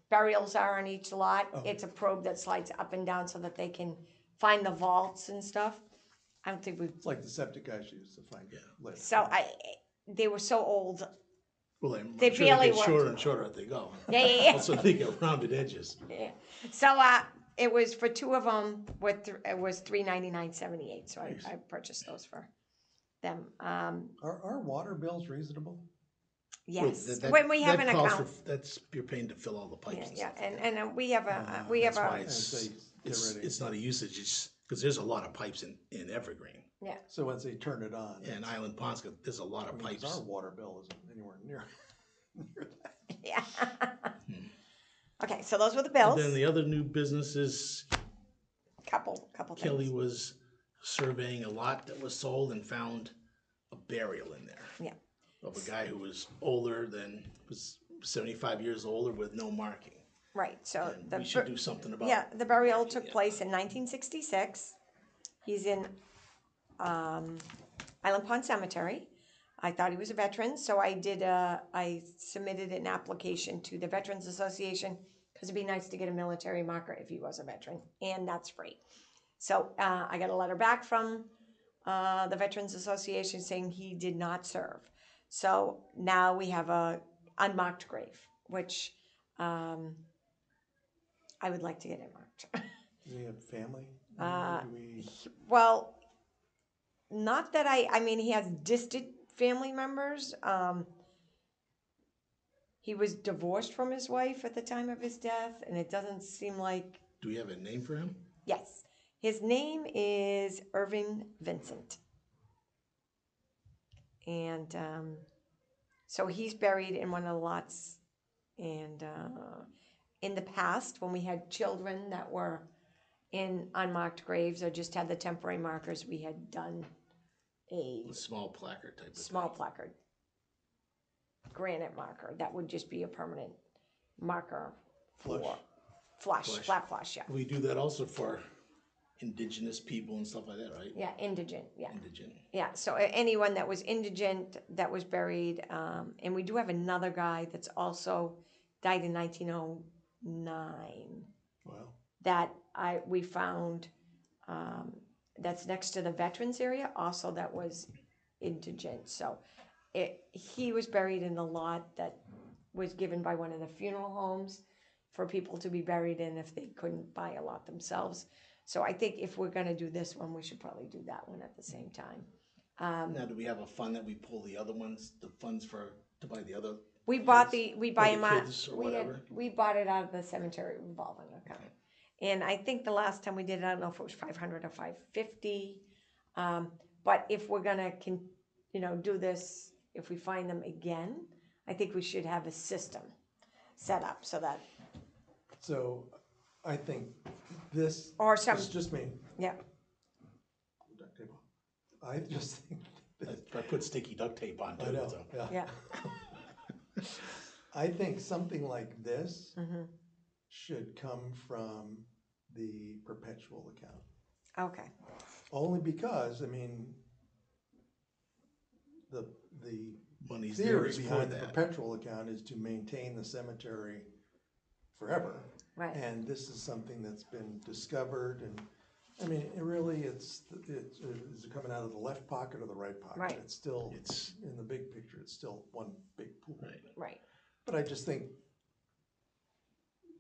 burials are on each lot, it's a probe that slides up and down so that they can find the vaults and stuff. I don't think It's like the septic guys used to find lead. So they were so old. Well, I'm They sure barely they get worked. shorter and shorter as they go. Yeah. Also, they get rounded edges. Yeah. So it was for two of them. It was $399.78. So Nice. I purchased those for them. Are water bills reasonable? Yes, Well, that- when we have that an calls account. for- That's, you're paying to fill all the pipes and Yeah, stuff. and we have a That's why And say, get ready. it's not a usage, it's, because there's a lot of pipes in Evergreen. yeah. So once they turn it on. And Island Pond's got, there's a lot of Because pipes. our water bill isn't anywhere near that. Yeah. Okay, so those were the And bills. then the other new businesses, Couple Kelly things. was surveying a lot that was sold and found a burial in there Yeah. of a guy who was older than, was 75 years older with no marking. Right. So And we should do something about yeah, the burial took yeah. place in 1966. He's in Island Pond Cemetery. I thought he was a veteran, so I submitted an application to the Veterans Association because it'd be nice to get a military marker if he was a veteran, and that's free. So I got a letter back from the Veterans Association saying he did not serve. So now we have a unmarked grave, which I would like to get it marked. Do we have family? Well, not that I mean, he has distant family members. He was divorced from his wife at the time of his death, and it doesn't seem like, Do we have a name for him? yes, his name is Irving Vincent. And so he's buried in one of the lots. And in the past, when we had children that were in unmarked graves or just had the temporary markers, we had done a A small placard type of small thing. placard, granite marker. That would just be a permanent marker for flat flush, yeah. We do that also for indigenous people and stuff like that, right? Yeah, indigent, yeah. Indigent. Yeah, so anyone that was indigent that was buried, and we do have another guy that's also died in 1909 Wow. that we found, that's next to the veterans area, also that was indigent. So he was buried in the lot that was given by one of the funeral homes for people to be buried in if they couldn't buy a lot themselves. So I think if we're gonna do this one, we should probably do that one at the same time. Now, do we have a fund that we pull the other ones, the funds to buy the other? We buy the them out. kids or whatever? We bought it out of the cemetery revolving account. And I think the last time we did it, I don't know if it was 500 or 550. But if we're gonna do this, if we find them again, I think we should have a system set up so that, So I think this, or some, it's just me. yeah, Duct tape on. I just think, I put sticky duct tape on I too, know, so. yeah. yeah. I think something like this Mm-hmm. should come from the perpetual account. Okay. Only because, I mean, the Money's there theory is for behind the that. perpetual account is to maintain the cemetery forever. Right. And this is something that's been discovered, and, I mean, it really, is it coming out of the left pocket or the right pocket? Right. It's still, It's, in the big picture, it's still one big pool. right. Right. But I just think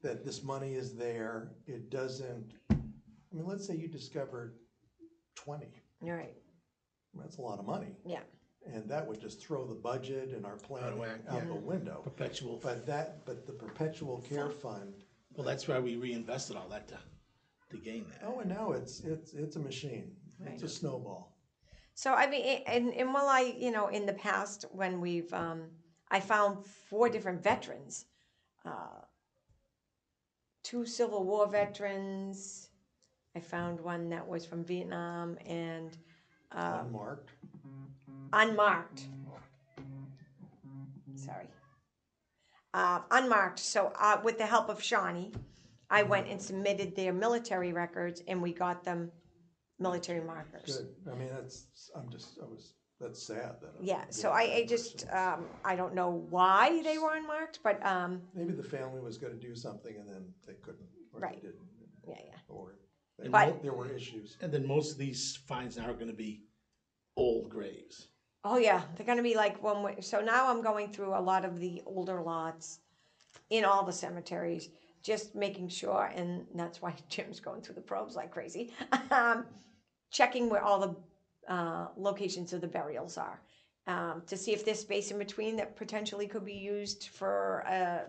that this money is there, it doesn't, I mean, let's say you discovered 20, You're right. that's a lot of money. Yeah. And that would just throw the budget and our planning whack, out yeah. the window. Perpetual. But the perpetual care fund, Well, that's why we reinvested all that to gain that. oh, and now it's a machine, it's a snowball. So I mean, and while in the past when we've, I found 4 different veterans, 2 Civil War veterans. I found one that was from Vietnam and Unmarked. unmarked. Sorry. Unmarked. So with the help of Shawnee, I went and submitted their military records, and we got them military markers. Good, I mean, that's sad that. Yeah. So I just I don't know why they were unmarked, but Maybe the family was gonna do something and then they couldn't, or they Right. didn't. yeah. Or But- there were issues. And then most of these finds now are gonna be old graves. Oh yeah, they're gonna be like so now I'm going through a lot of the older lots in all the cemeteries, just making sure, and that's why Jim's going through the probes like crazy, checking where all the locations of the burials are, to see if there's space in between that potentially could be used for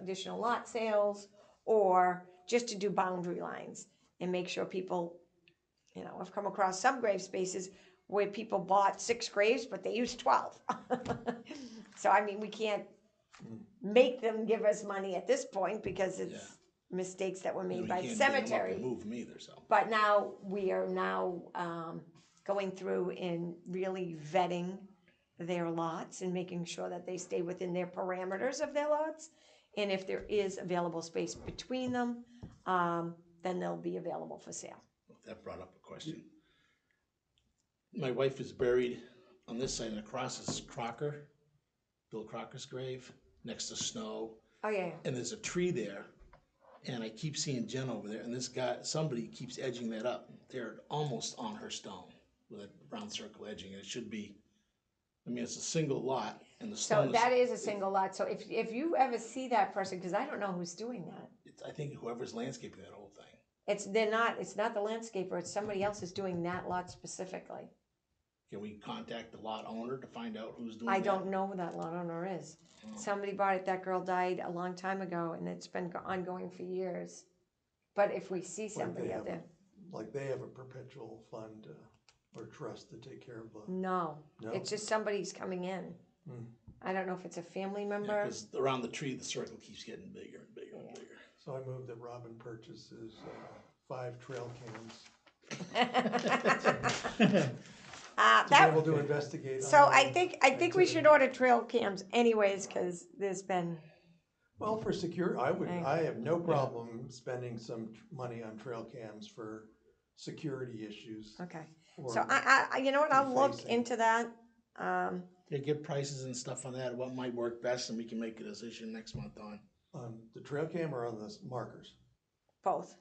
additional lot sales, or just to do boundary lines and make sure people, I've come across some grave spaces where people bought 6 graves, but they used 12. So, I mean, we can't make them give us money at this point because it's mistakes that were And made we by the can't dig 'em up cemetery. and move them either, so. But now we are going through and really vetting their lots and making sure that they stay within their parameters of their lots. And if there is available space between them, then they'll be available for sale. That brought up a question. My wife is buried on this side, and across is Crocker, Bill Crocker's grave, next to Snow. Oh, yeah. And there's a tree there, and I keep seeing Jen over there, and somebody keeps edging that up. They're almost on her stone with a round circle edging, and it should be, it's a single lot, and the So stone that is a single lot. So if you ever see that person, because I don't know who's doing that. I think whoever's landscaping that whole thing. It's not the landscaper, it's somebody else is doing that lot specifically. Can we contact the lot owner to find out who's doing that? I don't know who that lot owner is. Somebody bought it, that girl died a long time ago, and it's been ongoing for years. But if we see somebody out there, Like they have a perpetual fund or trust to take care of the. no, No? it's just somebody's coming in. I don't know if it's a family member. Because around the tree, the circle keeps getting bigger and bigger and bigger. So I moved that Robin purchases 5 trail cams to be able to investigate. So unknown I think we should order trail cams anyways, because there's been Well, for secure, I have no Yeah. problem spending some money on trail cams for security issues. Okay. or So you know what, I'll look defacing. into that. Yeah, get prices and stuff on that, what might work best, and we can make a decision next month on. On the trail cam or on the markers? Both.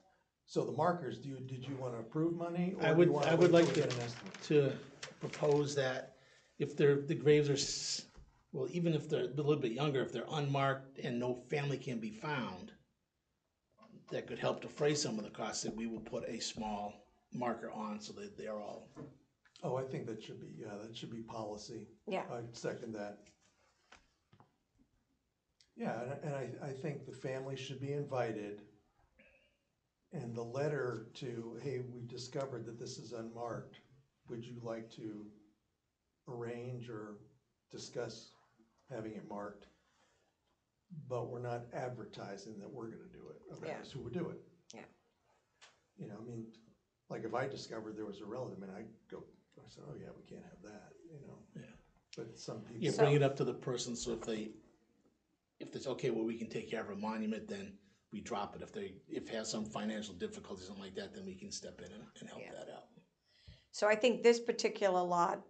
So the markers, did you wanna approve money? Or I do would, you wanna I would wait like till we get an estimate? to propose that if the graves are, well, even if they're a little bit younger, if they're unmarked and no family can be found, that could help defray some of the costs, that we will put a small marker on so that they're all, Oh, I think that should be policy. Yeah. I'd second that. Yeah, and I think the family should be invited. And the letter to, hey, we discovered that this is unmarked. Would you like to arrange or discuss having it marked? But we're not advertising that we're gonna do it. Okay, Yeah. so who would do it? Yeah. You know, I mean, like if I discovered there was a relative, and I said, oh yeah, we can't have that, you know? Yeah. But some people. you bring it up to the person, so if it's okay, well, we can take care of a monument, then we drop it. If it has some financial difficulty, something like that, then we can step in and help Yeah. that out. So I think this particular lot,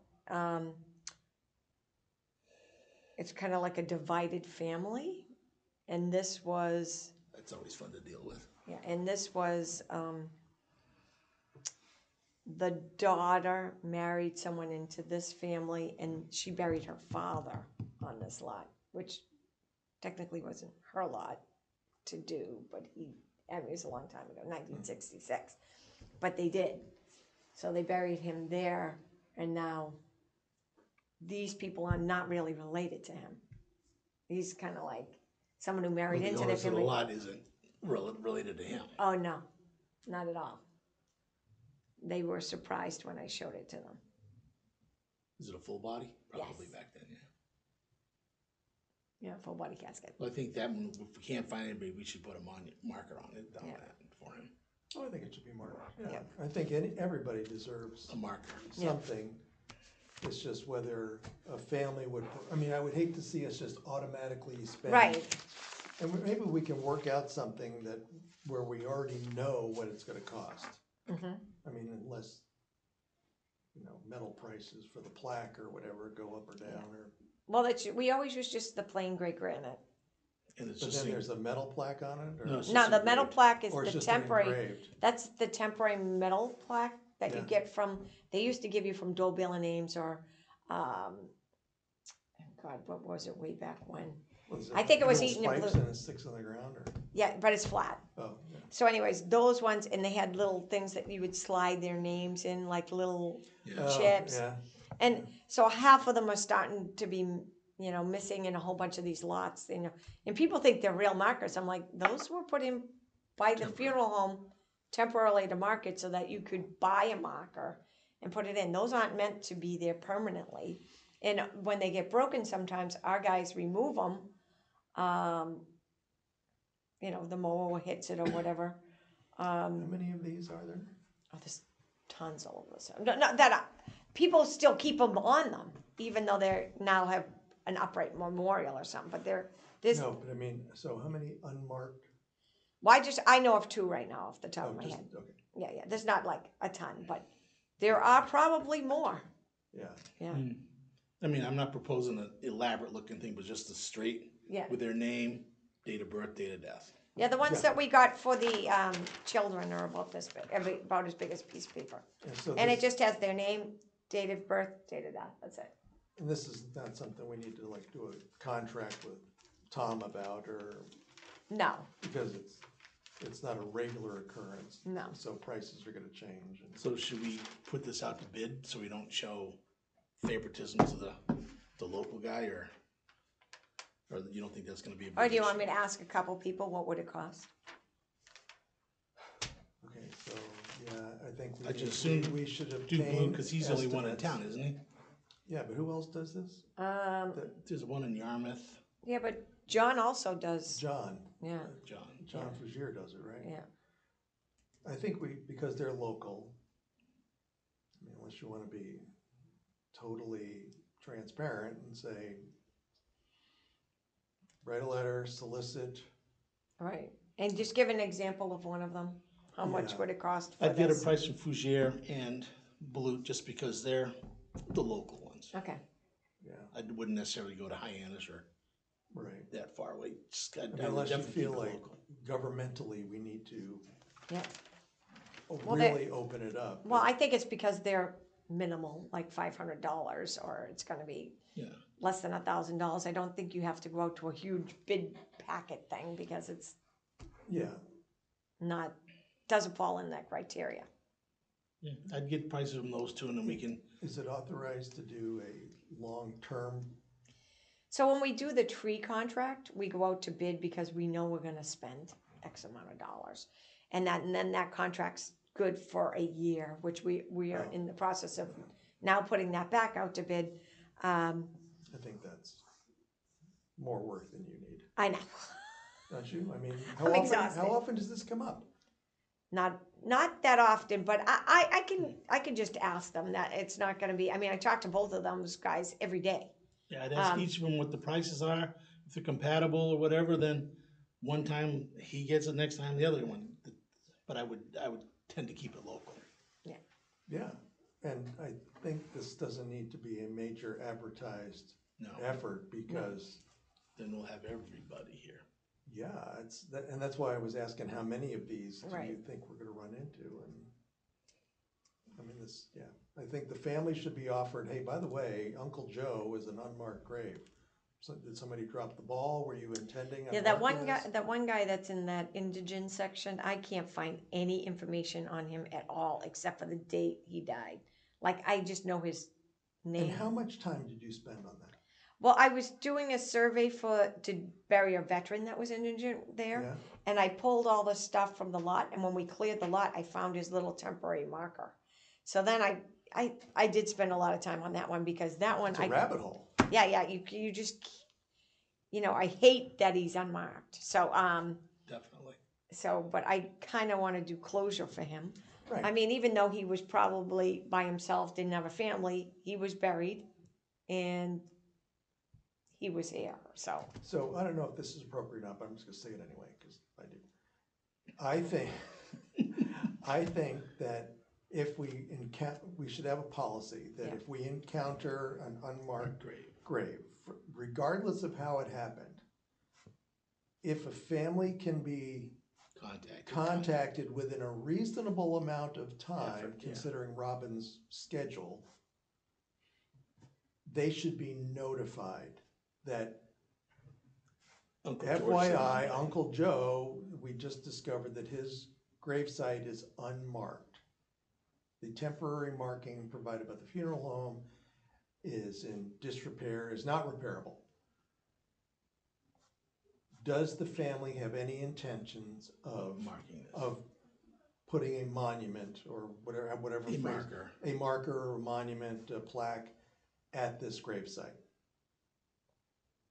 it's kind of like a divided family. And this was, That's always fun to deal with. yeah, and this was, the daughter married someone into this family and she buried her father on this lot, which technically wasn't her lot to do, but I mean, it was a long time ago, 1966, but they did. So they buried him there, and now these people are not really related to him. He's kind of like someone who married Well, the into their owners of the family. lot isn't related to him. Oh, no, not at all. They were surprised when I showed it to them. Is it a full body? Probably Yes. back then, yeah. Yeah, full body casket. Well, I think that one, if we can't find anybody, we should put a marker on it, on Yeah. that for him. Oh, I think it should be marked. Yeah, Yeah. I think everybody deserves A marker. Yeah. something. It's just whether a family would, I mean, I would hate to see us just automatically spend. Right. And maybe we can work out something where we already know what it's gonna cost. Mm-hmm. I mean, unless, metal prices for the plaque or whatever go up or down, or, Well, we always use just the plain gray granite. And it's but just, then there's a metal plaque on it, or? No, it's No, just the metal engraved. plaque is Or it's the just an temporary. engraved? That's the temporary metal plaque that you Yeah. get from. They used to give you from Dole Bill and Ames or, God, what was it way back when? Was I think it was little eaten in spikes blue. and it sticks on the ground, or? Yeah, but it's flat. Oh, yeah. So, anyways, those ones, and they had little things that you would slide their names in, like little yeah. Oh, chips. Yeah, And so half of them are starting to be, missing in a whole bunch of these lots, and people think they're real markers. I'm like, those were put in by the funeral home temporarily to mark it so that you could buy a marker and put it in. Those aren't meant to be there permanently. And when they get broken, sometimes our guys remove them. The mower hits it or whatever. how many of these are there? Oh, there's tons all over the No, people still keep them on them, even though they now have an upright memorial or something. But there's. No, but I mean, so how many unmarked? Well, I know of 2 right now off the top Oh, of my just, head. okay, Yeah. There's not like a ton, but there are probably more. yeah. Yeah. I mean, I'm not proposing an elaborate looking thing, but just a straight Yeah. with their name, date of birth, date of death. Yeah, the ones Yeah. that we got for the children are about this big, about as big as a piece of paper. So And it this- just has their name, date of birth, date of death. That's it. And this is not something we need to like do a contract with Tom about, or, No. because it's not a regular occurrence. No. So prices are gonna change, and So should we put this out to bid so we don't show favoritism to the local guy, or you don't think that's gonna be a big Or do you want issue? me to ask a couple people what would it cost? okay, so, yeah, I think I just assumed we should Do Blue, obtain because he's the only one in estimates. town, isn't he? Yeah, but who else does this? There's one in Yarmouth, Yeah, but John also does. John. Yeah. John. Frazier does it, right? Yeah. I think because they're local, I mean, unless you wanna be totally transparent and say, write a letter, solicit. Right, and just give an example of one of them. How much Yeah. would it cost for I'd get a this? price from Fougere and Balut just because they're the local ones. Okay, Yeah, I wouldn't necessarily go to Hyannis or right. that far away. Just, I would Unless you definitely feel keep it like local. governmentally we need to yeah. Well, they- really open it up. Well, I think it's because they're minimal, like $500, or it's gonna be Yeah. less than $1,000. I don't think you have to go out to a huge bid packet thing because it's Yeah, not, doesn't fall in that criteria. Yeah, I'd get prices from those two and then we can, is it authorized to do a long-term? So when we do the tree contract, we go out to bid because we know we're gonna spend X amount of dollars. And then that contract's good for a year, which we are in the process of now putting that back out to bid. I think that's more work than you need, I know, don't you? I mean, I'm exhausted. how often does this come up? not that often, but I can just ask them that it's not gonna be, I mean, I talk to both of those guys every day. yeah, I'd ask each of them what the prices are. If they're compatible or whatever, then one time he gets it, next time the other one. But I would tend to keep it local. Yeah, and I think this doesn't need to be a major advertised No, effort because, then we'll have everybody here. yeah, and that's why I was asking how many of these do you Right. think we're gonna run into? And I mean, I think the family should be offered, hey, by the way, Uncle Joe is an unmarked grave. So did somebody drop the ball? Were you intending on Yeah, that marking one this? guy that's in that indigent section, I can't find any information on him at all except for the date he died. Like, I just know his And name. how much time did you spend on that? Well, I was doing a survey to bury a veteran that was indigent there, Yeah, and I pulled all the stuff from the lot, and when we cleared the lot, I found his little temporary marker. So then I did spend a lot of time on that one because that one, it's a rabbit hole. yeah, you just, I hate that he's unmarked. So, Definitely. but I kind of want to do closure for him. I Right, mean, even though he was probably by himself, didn't have a family, he was buried and he was here, so. so I don't know if this is appropriate or not, but I'm just gonna say it anyway, because I do. I think, I think that if we should have a policy that Yeah. if we encounter an unmarked Great. grave, regardless of how it happened, if a family can be contacted within a reasonable amount of time, Effort, yeah. considering Robin's schedule, they should be notified that Uncle George FYI, said- Uncle Joe, we just discovered that his gravesite is unmarked. The temporary marking provided by the funeral home is in disrepair, is not repairable. Does the family have any intentions of marking this. putting a monument or whatever A phrase- marker. a marker or a monument, a plaque at this gravesite?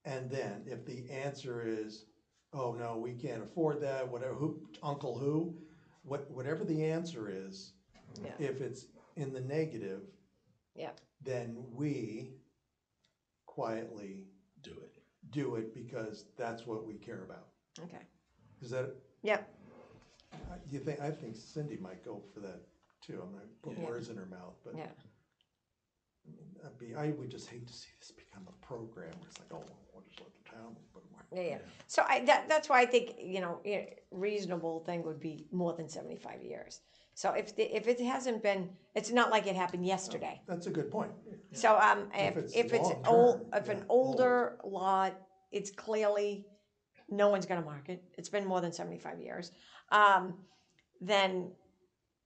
And then if the answer is, oh no, we can't afford that, whatever, Uncle who, whatever the answer is, Yeah. if it's in the negative, Yeah. then we quietly do it because that's what we care about. Okay. Is that, Yep. I think Cindy might go for that too. I'm not putting Yeah. words in her mouth, but Yeah. I would just hate to see this become a program where it's like, oh, we'll just let the town put them. Yeah. So that's why I think, reasonable thing would be more than 75 years. So if it hasn't been, it's not like it happened yesterday. That's a good point. So If it's if it's long-term, if an yeah, older lot, it's clearly no one's gonna mark it. It's been more than 75 years. Then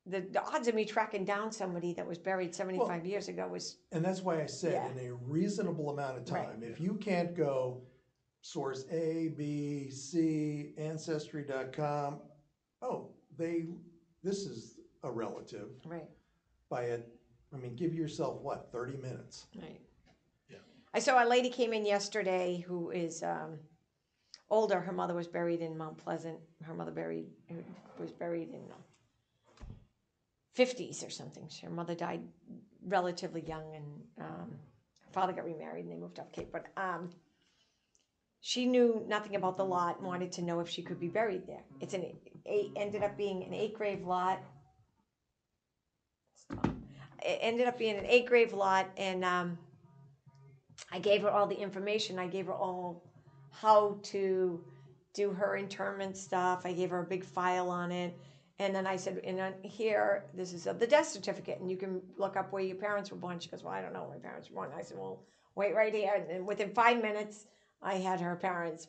the odds of me tracking down somebody that was buried 75 years ago was And that's why I said Yeah. in a reasonable amount of time, if you can't go source A, B, C, ancestry.com, this is a relative. right. Give yourself 30 minutes. Right. Yeah. I saw a lady came in yesterday who is older. Her mother was buried in Mount Pleasant. Her mother was buried in 50s or something. Her mother died relatively young, and her father got remarried and they moved up Cape. But she knew nothing about the lot and wanted to know if she could be buried there. It's ended up being an 8 grave lot. It ended up being an 8 grave lot, and I gave her all the information. I gave her all how to do her interment stuff. I gave her a big file on it. And then I said, and on here, this is the death certificate, and you can look up where your parents were born. She goes, well, I don't know where my parents were born. I said, well, wait right here. And within 5 minutes, I had her parents'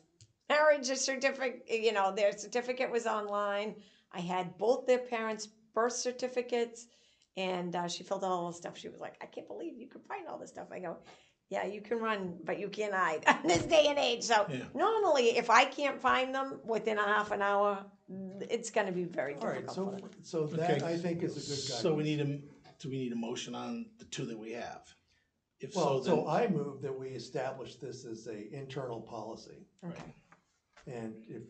marriage certificate, their certificate was online. I had both their parents' birth certificates, and she filled out all the stuff. She was like, I can't believe you could find all this stuff. I go, yeah, you can run, but you can't hide in this day and age. So normally, if I can't find them within a half an hour, it's going to be very All right, difficult for them. so that I think is a good guidance. So do we need a motion on the two that we have? If Well, so, so I move that we establish this as a internal policy. Okay. And if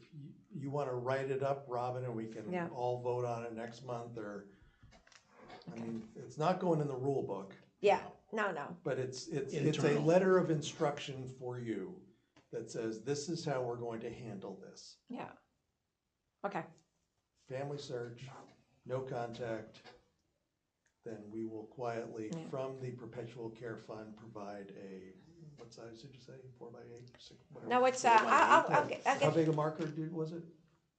you want to write it up, Robin, and we can Yeah. all vote on it next month, or, I mean, it's not going in the rule book, Yeah, no. but it's a Internal. letter of instruction for you that says, this is how we're going to handle this. Yeah. Okay. Family search, no contact, then we will quietly, from the perpetual care fund, provide what size did you say, 4 by 8, 6, whatever? No, it's, 4 by I'll 8? get, How big a marker was it?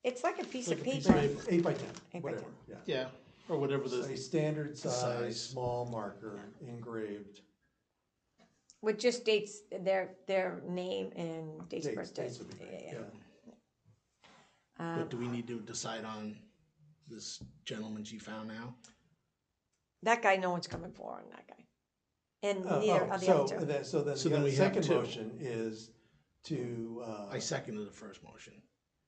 it's like a piece of Like a piece paper. of paper. 8 by 10, 8 by whatever, 10. yeah. yeah, or whatever A the standard size, size. small marker engraved. With just dates, their name and dates of birth. Dates would be great, Yeah. But do we need to decide on this gentleman she found now? That guy, no one's coming for on that guy. And Oh, neither oh, are the so other two. then, so then So the then we have second two. motion is to, I seconded the first motion.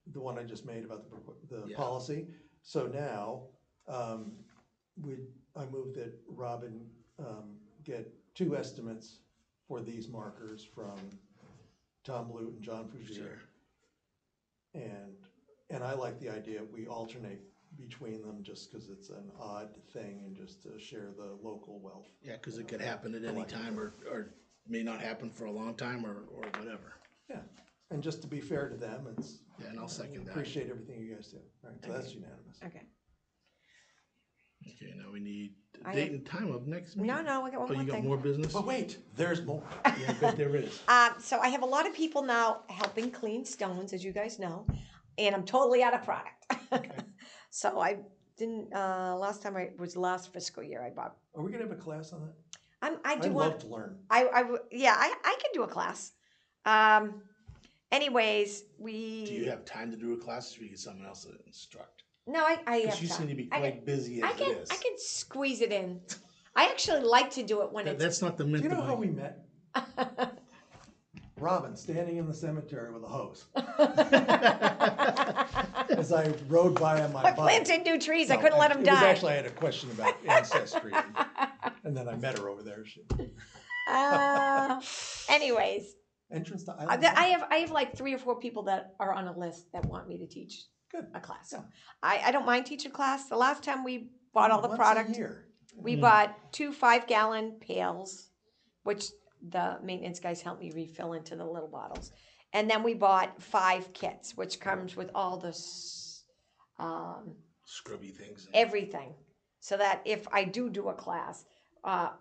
the one I just made about the Yeah. policy. So now, I move that Robin, get 2 estimates for these markers from Tom Blute and John Fougier. And I like the idea, we alternate between them just because it's an odd thing and just to share the local wealth. Yeah, because it could happen at any time or may not happen for a long time or whatever. Yeah, and just to be fair to them, it's. Yeah, and I'll second that. Appreciate everything you guys do. All right, so that's unanimous. Okay. Okay, now we need a I date have- and time of next meeting. No, we got one Oh, more you got thing. more business? But wait, there's more. Yeah, I bet there is. So I have a lot of people now helping clean stones, as you guys know, and I'm totally out of product. So I didn't, last last fiscal year I bought. Are we gonna have a class on that? I I'd do love want, to learn. I can do a class. Anyways, Do you have time to do a class or you get someone else to instruct? No, I Because have you time. seem to be I quite busy I as can, it is. I can squeeze it in. I actually like to do it when it's. That's not the Do mint you know of how my- we met? Robin, standing in the cemetery with a hose. As I rode by on my I bike. planted new trees. I No, couldn't let them it was die. actually, I had a question about ancestry. And then I met her over there. Anyways, Entrance to I Island. have like 3 or 4 people that are on a list that want me to teach Good. a class. So Yeah. I don't mind teaching class. The last time we bought all the Once a product, year. we bought 2 5-gallon pails, which the maintenance guys helped me refill into the little bottles. And then we bought 5 kits, which comes with all the Scrubby things. everything. So that if I do a class,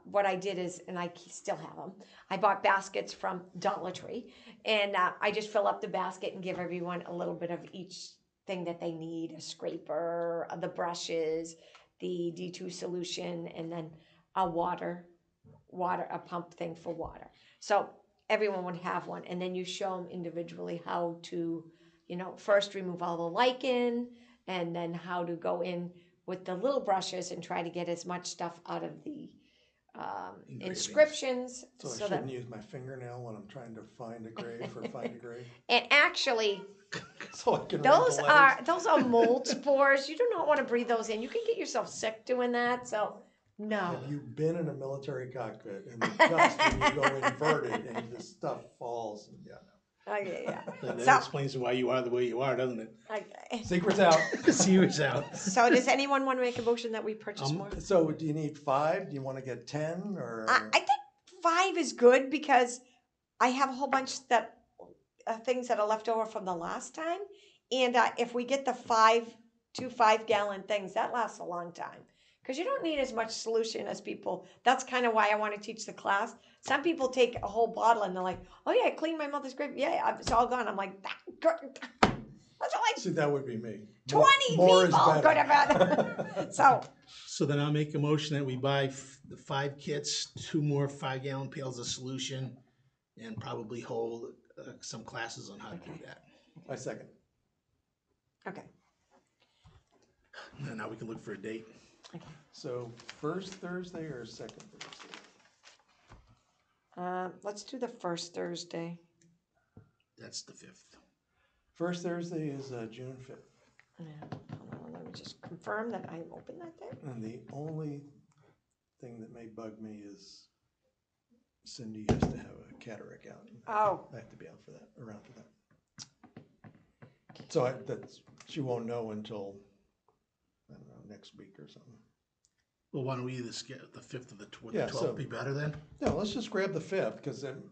what I did is, and I still have them, I bought baskets from Dollar Tree, and I just fill up the basket and give everyone a little bit of each thing that they need, a scraper, the brushes, the D2 solution, and then a a pump thing for water. So everyone would have one, and then you show them individually how to, first remove all the lichen, and then how to go in with the little brushes and try to get as much stuff out of the inscriptions. So I shouldn't use my fingernail when I'm trying to find a grave or find a grave. And actually, So I can read those the are letters. mold spores. You do not want to breathe those in. You can get yourself sick doing that. So no. Have you been in a military cockpit in the dust when you go inverted and this stuff falls? And, yeah, Okay, yeah. That So- explains why you are the way you are, doesn't it? Okay. no. Secret's out. See what's out. So does anyone want to make a motion that we purchase more? So do you need 5? Do you want to get 10 or? I think 5 is good because I have a whole bunch that things that are left over from the last time. And if we get the 2 5-gallon things, that lasts a long time. Because you don't need as much solution as people. That's kind of why I want to teach the class. Some people take a whole bottle and they're like, oh yeah, I cleaned my mother's grave. Yeah, it's all gone. I'm like, that's like See, that would be me. 20 More is people better. could have had. So then I'll make a motion that we buy the 5 kits, 2 more 5-gallon pails of solution, and probably hold some classes on how to do that. I second. Okay. And now we can look for a date. So first Thursday or second Thursday? Let's do the first Thursday. That's the 5th. First Thursday is June 5th. Yeah, hold on, let me just confirm that I'm open that day. And the only thing that may bug me is Cindy has to have a cataract out. Oh. I have to be out for that, around for that. So she won't know until, I don't know, next week or something. Well, why don't we either skip the 5th or the 12th? Yeah, The 12th so- be better then? No, let's just grab the 5th, because then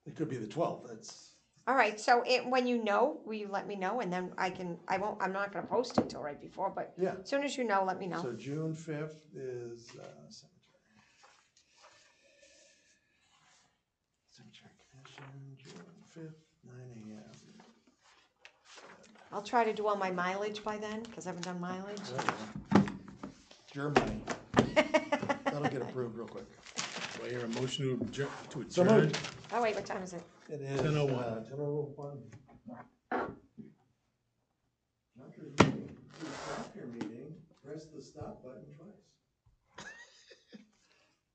it could be the 12th. That's, All right, so when you know, will you let me know, and then I'm not gonna post it till right before, but yeah. as soon as you know, let me know. So June 5th is Cemetery Commission, June 5th, 9 a.m. I'll try to do all my mileage by then, because I haven't done mileage. It's your money. That'll get approved real quick. Do I hear a motion to So adjourn? moved. Oh, wait, what time is it? It is 10:01. 10:01. After your meeting, press the stop button twice.